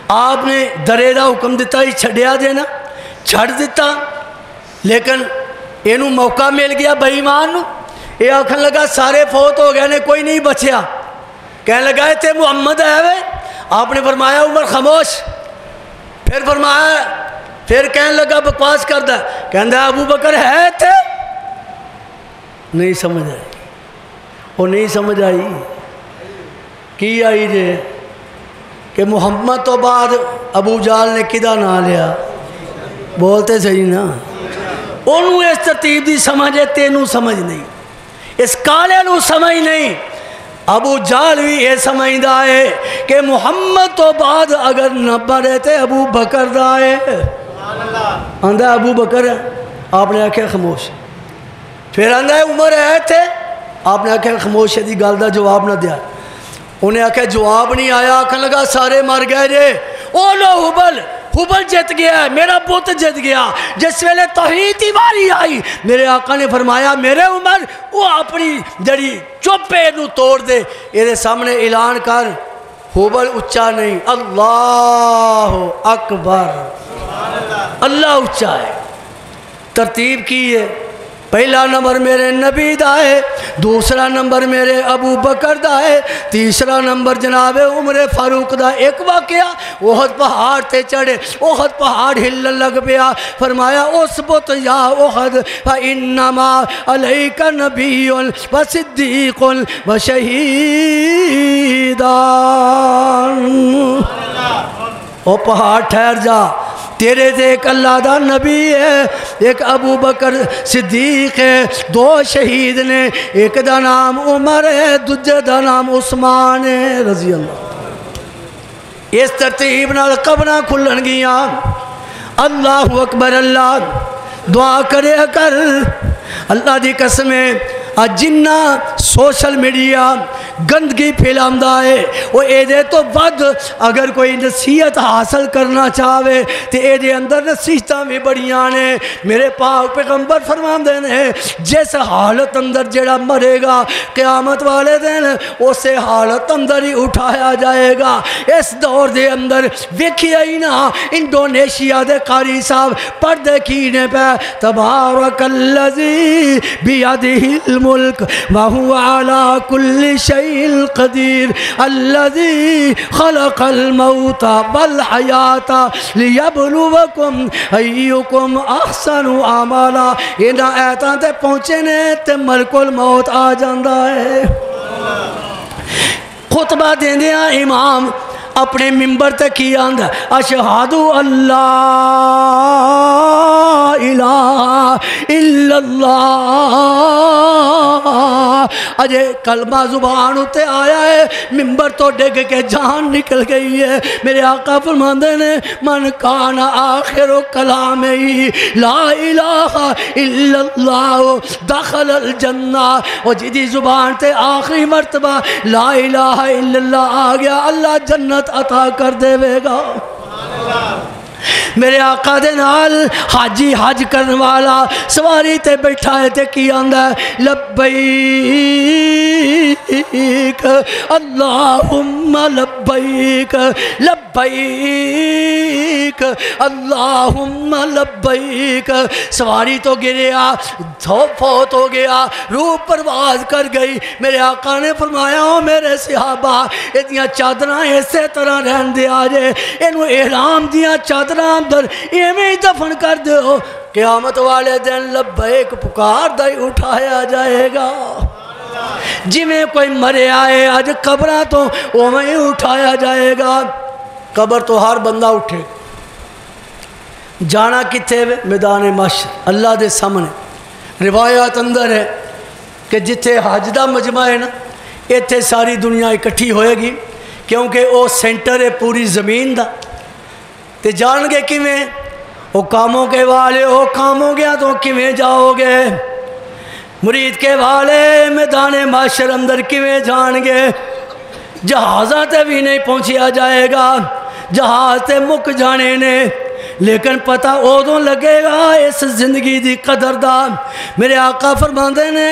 Speaker 1: آپ نے درے دا حکم دیتا ہی چھڑیا دینا چھڑ دیتا لیکن اینو موقع مل گیا بے ایمان نو یہ آکھن لگا سارے فوت ہو گئے نے کوئی نہیں بچیا کہنے لگا تے محمد ہے وے آپ نے فرمایا عمر خاموش پھر فرمایا پھر کہنے لگا بکواس کردا کہندا ابو بکر ہے تھے نہیں سمجھ آئی وہ نہیں سمجھ آئی کی آئی جے کہ محمد تو بعد ابو جال نے کدا نہ لیا بولتے صحیح نا انہوں اس ترتیب دی سمجھے تینوں سمجھ نہیں اس کالے نو سمجھ نہیں ابو جال بھی یہ سمجھدا ہے کہ محمد تو بعد اگر نہ بڑھے تھے ابو بکر دا ہے آندہ ابو بکر ہے آپ نے آکھا خاموش پھر آندہ عمر ہے تھے آپ نے آکھا خاموش ہے دی گل دا جواب نہ دیا انہیں آکھا جواب نہیں آیا آکھن لگا سارے مر گئے جے او لو حبل جت گیا ہے میرا بت جت گیا جس ویلے توحید کی واری آئی میرے آقا نے فرمایا میرے عمر وہ اپنی جڑی چوپے نو توڑ دے یہ سامنے اعلان کر حبل اچھا نہیں اللہ اکبر اللہ اچھا ہے ترتیب کی ہے پہلا نمبر میرے نبی دا ہے دوسرا نمبر میرے ابو بکر دا ہے تیسرا نمبر جناب عمر فاروق دا ایک واقعہ احد پہاڑ تے چڑھے احد پہاڑ ہلن لگ پیا فرمایا اسبت یا احد فانما علیک نبی و صدیق و شہیدان او پہاڑ ٹھہر جا تیرے دے ایک اللہ دا نبی ہے ایک ابو بکر صدیق ہے دو شہید نے ایک دا نام عمر ہے دوجے دا نام عثمان ہے رضی اللہ اس ترتیب نال قبراں کھلن گیاں اللہ اکبر اللہ دعا کرے کر اللہ دی قسمیں جنہ سوشل میڈیا گندگی پھیلاندا ہے وہ اے دے تو ود اگر کوئی نصیحت حاصل کرنا چاہے تو اے دے اندر نصیحتاں بھی بڑیاں نے میرے پاک پیغمبر فرماندے نے جس حالت اندر جڑا مرے گا قیامت والے دن اسے حالت اندر ہی اٹھایا جائے گا اس دور دے اندر ویکھیا ہی نا انڈونیشیا دے قاری صاحب پردے کینے پہ تبارک اللذی بیدہ الملک وهو على كل شيء قدير الذي خلق الموت والحياة ليبلوكم أيكم أحسن عملا ان آیتاں تے پہنچے نے تے ملک الموت آ جاندا ہے خطبہ دیندیاں امام اپنے ممبر تے کی آندہ اشہد اللہ الہ الا اللہ اجے کلمہ زبان اتے آیا ہے ممبر تو ڈگ کے جان نکل گئی ہے میرے آقا فرماندے نے من کان آخر کلامی لا الہ الا اللہ دخل الجنہ و جدی زبان تے آخری مرتبہ لا الہ الا اللہ آ گیا اللہ جنت عطا کر دے گا میرے آقا دے نال حاجی حج کرن والا سواری تے بیٹھا ہے تے کی آندہ ہے لبیک اللہم لبیک لبیک اللہم لبیک سواری تو گریا فوت ہو گیا روح پرواز کر گئی میرے آقا نے فرمایا ہو میرے صحابہ اتنیاں چادریں اسی طرح رہن دے آجے انہوں احرام دیاں چادریں اندر ایویں ہی دفن کر دو، قیامت والے دن لبیک پکار دا ہی اٹھایا جائے گا۔ جی میں کوئی مرے آئے آج قبرہ تو اوہیں ہی اٹھایا جائے گا۔ قبر تو ہر بندہ اٹھے، جانا کتے میدان محشر اللہ دے سامنے۔ روایات اندر ہے کہ جتھے حج دا مجمع ہے نا، ایتھے ساری دنیا اکٹھی ہوئے گی، کیونکہ وہ سینٹر ہے پوری زمین دا۔ تے جان گے کیویں؟ وہ کاموں کے والے ہو، کاموں گیا تو کیویں جاؤ گے؟ مرید کے والے میدان محشر اندر کیویں جان گے؟ جہازاں تے بھی نہیں پہنچیا جائے گا، جہاز تے مک جانے نے، لیکن پتہ ادوں لگے گا اس زندگی دی قدر دا۔ میرے آقا فرماندے نے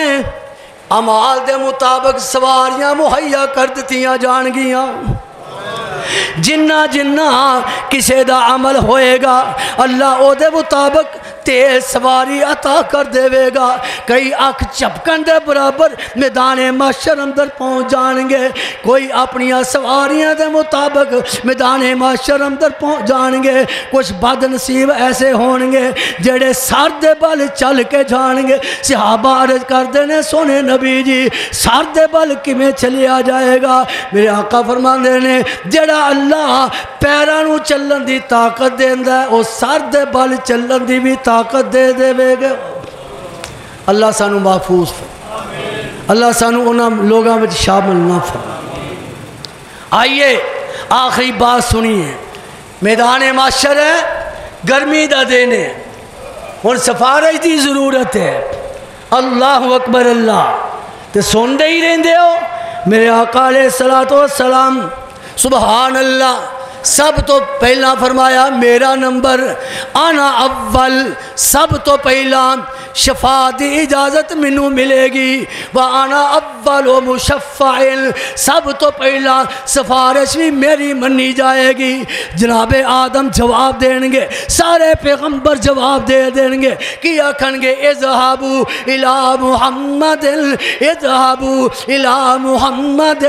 Speaker 1: اعمال دے مطابق سواریاں مہیا کر دتیاں جان گیاں، جنہ جنہ کسے دا عمل ہوئے گا اللہ او دے مطابق تیز سواری عطا کر دے گا۔ کئی اکھ چپکن دے برابر میدان محشر اندر پہنچ جان گے، کوئی اپنی سواریاں دے مطابق میدان محشر اندر پہنچ جان گے۔ کچھ بد نصیب ایسے ہون گے جڑے سر دے بل چل کے جان گے۔ صحابہ عرض کر دینے سونے نبی جی سر دے بل کمیں چلیا جائے گا؟ میرے آقا فرماندے نے جڑا اللہ پیرانوں چلن دی طاقت دیندا ہے، او سر دے بل چلن دی بھی طاقت دے دے گا۔ اللہ سانو محفوظ فرمائے، اللہ سانو انہاں لوگاں وچ شامل نہ فرمائے۔ آئیے آخری بات سنیے، میدان محشر ہے، گرمی دا دن ہے، ہن سفارش دی ضرورت ہے۔ اللہ اکبر اللہ تے سن دے ہی رہندے ہو۔ میرے آقا علیہ السلام سبحان اللہ سب تو پہلا فرمایا میرا نمبر، آنا اول، سب تو پہلا شفاعت دی اجازت منو ملے گی، وآنا اول و مشفع، سب تو پہلا سفارش بھی میری منی جائے گی۔ جناب آدم جواب دیں گے، سارے پیغمبر جواب دیں گے، کیا کھن گے اذهبوا الى محمد، اذهبوا الى محمد،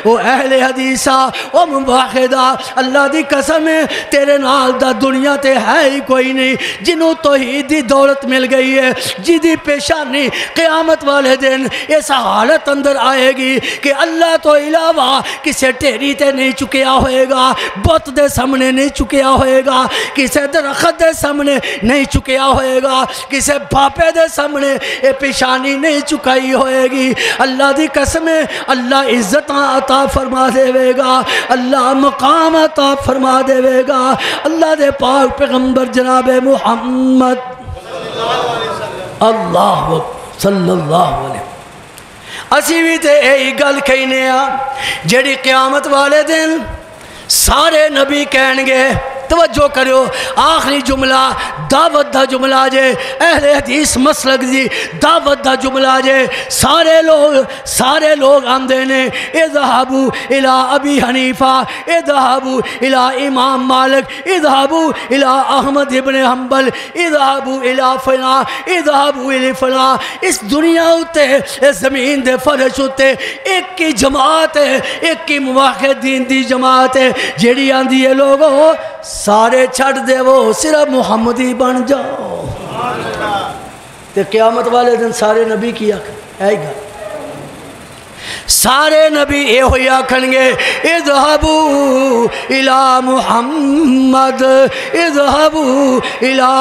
Speaker 1: او اہل حدیثہ او مباحدہ، اللہ دی قسم ہے تیرے نال دا دنیا تے ہے ہی کوئی نہیں جنہوں توحید دی دولت مل گئی ہے، جدی پیشانی قیامت والے دن اس حالت اندر آئے گی کہ اللہ تو علاوہ کسے ٹیری تے نہیں چکیا ہوئے گا، بت دے سامنے نہیں چکیا ہوئے گا، کسے درخت دے سامنے نہیں چکیا ہوئے گا، کسے باپے دے سامنے یہ پیشانی نہیں چکائی ہوئے گی۔ اللہ دی قسم ہے اللہ عزت عطا فرما دے گا، اللہ مقام عطا فرما دے گا۔ اللہ دے پاک پیغمبر جناب محمد اللہ صلی اللہ علیہ اسی بھی تے یہی گل کہنے ہاں جڑی قیامت والے دن سارے نبی کہن گے۔ توجہ کرو آخری جملہ دعوت دا جملہ جے، اہل حدیث مسلک دی دعوت دا جملہ جے، سارے لوگ آندے نے اذهبوا الى ابی حنیفہ، اذهبوا الى امام مالک، اذهبوا الى احمد ابن حنبل، اذهبوا الى فلاں، اذهبوا الى فلاں۔ اس دنیا ہوتے اس زمین دے فرش ہوتے ایک کی جماعت ہے، ایک کی موحد دین دی جماعت ہے جیڑی آندی ہے لوگوں سارے چھڑ دے وہ صرف محمدی بن جاؤ۔ تے قیامت والے دن سارے نبی کی آکھن اے گا، سارے نبی اے ہوئی آکھن گے اذهبوا الى محمد، اذهبوا الى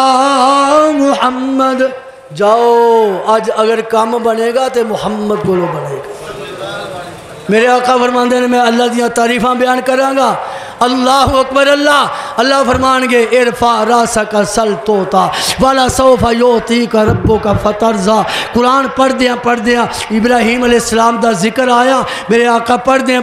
Speaker 1: محمد، جاؤ آج اگر کام بنے گا تے محمد کو لو بنے گا۔ میرے آقا فرماندے نے میں اللہ دیاں تعریفاں بیان کراں گا۔ اللہ اکبر اللہ فرمان گے ارفع راسک سل توتا والا سوف یعطیک ربک فترضی۔ قرآن پڑھ دیا ابراہیم علیہ السلام دا ذکر آیا، میرے آقا پڑھ دیا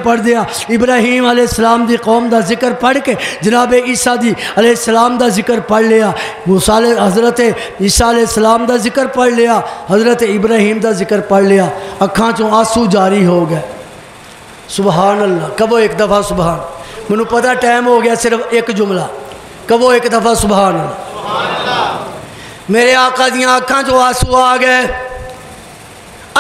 Speaker 1: ابراہیم علیہ السلام دی قوم دا ذکر پڑھ کے جناب عیسیٰ دی علیہ السلام دا ذکر پڑھ لیا، حضرت عیسیٰ علیہ السلام دا ذکر پڑھ لیا، حضرت ابراہیم دا ذکر پڑھ لیا، اکھاں چوں آنسو جاری ہو گئے۔ سبحان اللہ، کبو ایک دفعہ سبحان، منو پتہ ٹائم ہو گیا صرف ایک جملہ، کبو ایک دفعہ سبحان اللہ۔ میرے آقا دیاں آنکھاں جو آنسو آ گئے،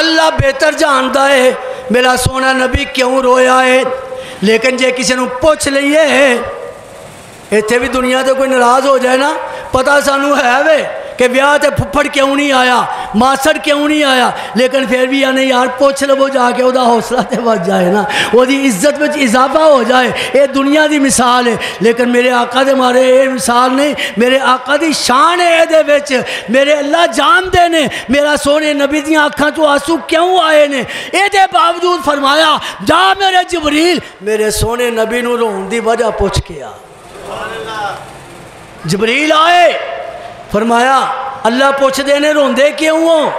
Speaker 1: اللہ بہتر جانتا ہے میرا سونا نبی کیوں رویا ہے، لیکن جے کسی نے پوچھ لئیے اتنے بھی دنیا تے کوئی ناراض ہو جائے نا پتہ سانو ہے وے کہ بیاہ تے پھپھڑ کیوں نہیں آیا ماسڑ کیوں نہیں آیا لیکن پھر بھی آنے یار پوچھ لو جا کے وہ حوصلہ تے بچ جائے نا وہ عزت میں اضافہ ہو جائے. یہ دنیا دی مثال ہے لیکن میرے آقا دے مارے یہ مثال نہیں میرے آقا دی شان ہے دے وچ میرے اللہ جان دے نے میرا سونے نبی دیاں آنکھاں تو آنسو کیوں آئے نے اے دے باوجود فرمایا جا میرے جبریل میرے سونے نبی نو رون دی وجہ پوچھ کے آ. جبریل آئے فرمایا اللہ پوچھ دینے روندے کیوں ہو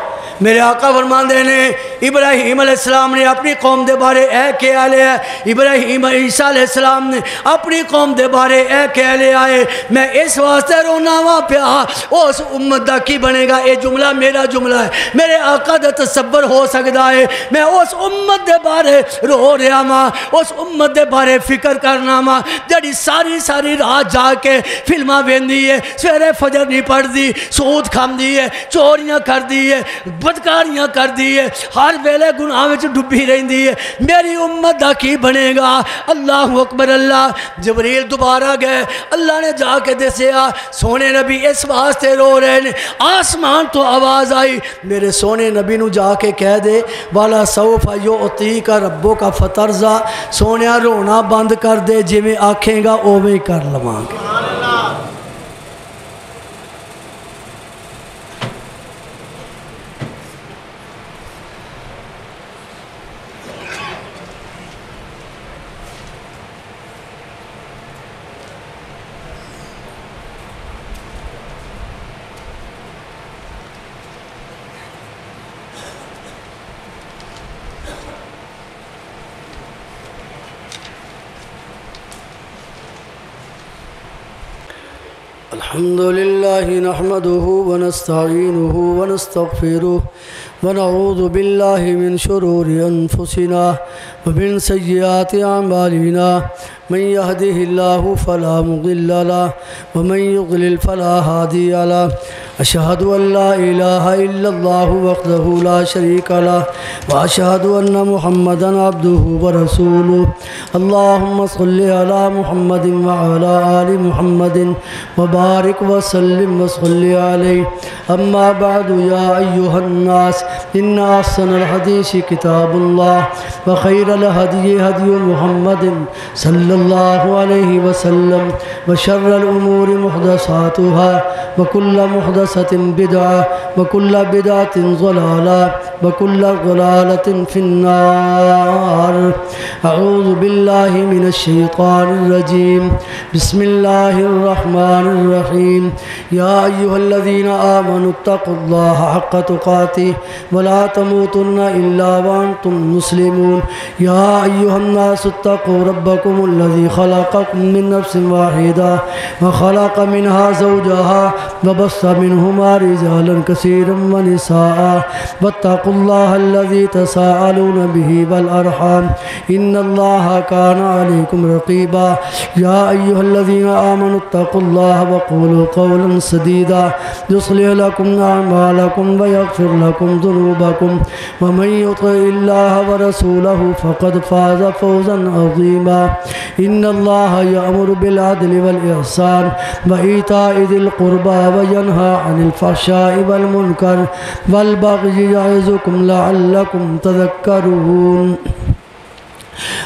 Speaker 1: میرے آقا فرماندے نے ابراہیم علیہ السلام نے اپنی قوم دے بارے اے کہہ لیا ابراہیم عیسیٰ علیہ السلام نے اپنی قوم دے بارے اے کہہ لیا ہے میں اس واسطے رونا وا پیا اس امت دا کی بنے گا. یہ جملہ میرا جملہ ہے میرے آقا دا تصور ہو سکتا ہے میں اس امت دے بارے رو رہا ماں اس امت دے بارے فکر کرنا ماں جڑی ساری رات جا کے فلماں ویندی ہے سویرے فجر نہیں پڑھ دی سود کھان دی ہے چوریاں کر دی ہے بدکاریاں کر دی ہے ہر ویلے گناہ وچ ڈبی رہندی ہے میری امت دا کی بنے گا. اللہ اکبر اللہ. جبریل دوبارہ گئے اللہ نے جا کے دسیا سونے نبی اس واسطے رو رہے نے آسمان تو آواز آئی میرے سونے نبی نو جا کے کہہ دے والا سوف یعطیک ربک فترضی سونیا رونا بند کر دے جویں آکھیں گا اوویں کر لواں گے. الحمد لله نحمده ونستعينه ونستغفره ونعوذ بالله من شرور أنفسنا ومن سيئات أعمالنا من يهده الله فلا مضل له ومن يضلل فلا هادي له أشهد أن لا إله إلا الله وحده لا شريك له وأشهد أن محمدا عبده ورسوله اللهم صل على محمد وعلى آل محمد وبارك وسلم وصل عليه أما بعد يا أيها الناس إن أحسن الحديث كتاب الله وخير الهدي هدي محمد صلى الله عليه وسلم وشر الأمور محدثاتها وكل محدثة بدعة وكل بدعة ضلالة وكل ضلالة في النار. أعوذ بالله من الشيطان الرجيم بسم الله الرحمن الرحيم يا أيها الذين آمنوا اتقوا الله حق تقاته ولا تموتن إلا وأنتم مسلمون. يا أيها الناس اتقوا ربكم الذي خلقكم من نفس واحدة وخلق منها زوجها وبث منهما رجالا كثيرا ونساء واتقوا الله الذي تساءلون به والأرحام إن الله كان عليكم رقيبا. يا أيها الذين آمنوا اتقوا الله وقولوا قولا سديدا يصلح لكم أعمالكم ويغفر لكم ذنوبكم ومن يطع الله ورسوله فقد فاز فوزا عظيما. إن الله يأمر بالعدل والإحسان وإيتاء ذي القربى وينهى عن الفحشاء والمنكر والبغي يعظكم لعلكم تذكرون.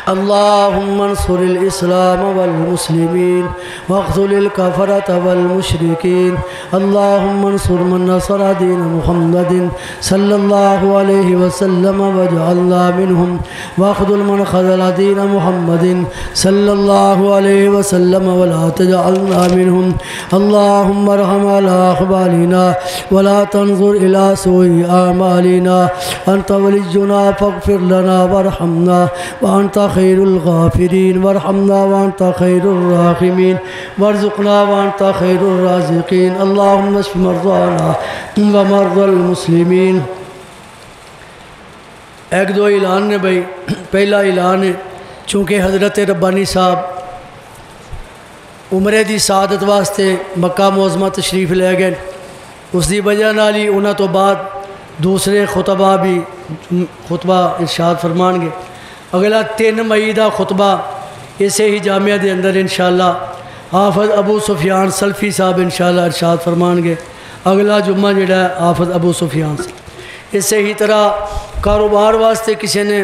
Speaker 1: اللهم انصر الإسلام والمسلمين واخذل الكفرة والمشركين. اللهم انصر من نصر دين محمد صلى الله عليه وسلم واجعلنا منهم واخذل من خذل دين محمد صلى الله عليه وسلم ولا تجعلنا منهم. اللهم ارحم على أحوالنا ولا تنظر إلى سوء أعمالنا أنت ولينا فاغفر لنا وارحمنا وأنت خير الغافرين وارحمنا وأنت خير الراحمين وارزقنا وأنت خير الرازقين. اللهم اشف مرضانا ومرضى المسلمين. ایک دو اعلان نے بھائی. پہلا اعلان ہے چونکہ حضرت ربانی صاحب عمرے دی سعادت واسطے مکہ معظمہ تشریف لے گئے اس دی وجہ نال ہی انہاں تو بعد دوسرے خطبہ بھی خطبہ ارشاد فرمان گے. اگلا 3 مئی دا خطبہ اسے ہی جامعہ دے اندر انشاءاللہ حافظ ابو سفیان سلفی صاحب انشاءاللہ ارشاد فرمان گے اگلا جمعہ جڑا ہے حافظ ابو سفیان سے. اسی ہی طرح کاروبار واسطے کسی نے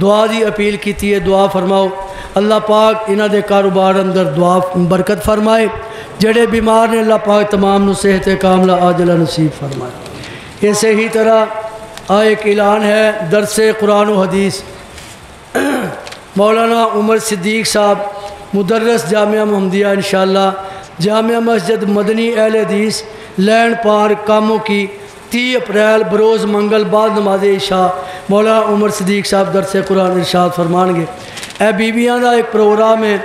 Speaker 1: دعا دی اپیل کی ہے، دعا فرماؤ اللہ پاک انہاں دے کاروبار اندر دعا برکت فرمائے، جڑے بیمار نے اللہ پاک تمام نو صحت کاملہ عاجلہ نصیب فرمائے. اسی ہی طرح ایک اعلان ہے درس قرآن و حدیث. مولانا عمر صدیق صاحب مدرس جامعہ محمدیہ انشاءاللہ جامعہ مسجد مدنی اہل حدیث لینڈ پارک کاموں کی 30 اپریل بروز منگل بعد نماز عشاء مولانا عمر صدیق صاحب درس قرآن ارشاد فرمان گے. اے بیبیاں دا ایک پروگرام ہے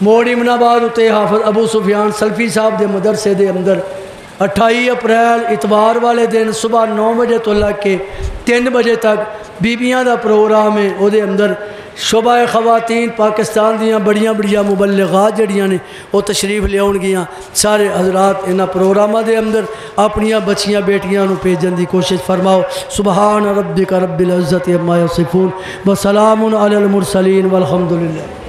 Speaker 1: موڑ امن آباد اتے حافظ ابو سفیان سلفی صاحب دے مدرسے دے اندر 28 اپریل اتوار والے دن صبح 9 بجے تو لگ کے 3 بجے تک بیبیاں دا پروگرام ہے. او دے اندر شعبہ خواتین پاکستان دیاں بڑیاں بڑیاں مبلغات جڑیاں نے وہ تشریف لے آن گیاں. سارے حضرات انہاں پروگراماں دے اندر اپنیاں بچیاں بیٹیاں نو بھیجن دی کوشش فرماؤ. سبحان ربک رب العزت عما یصفون وسلام علی المرسلین والحمدللہ.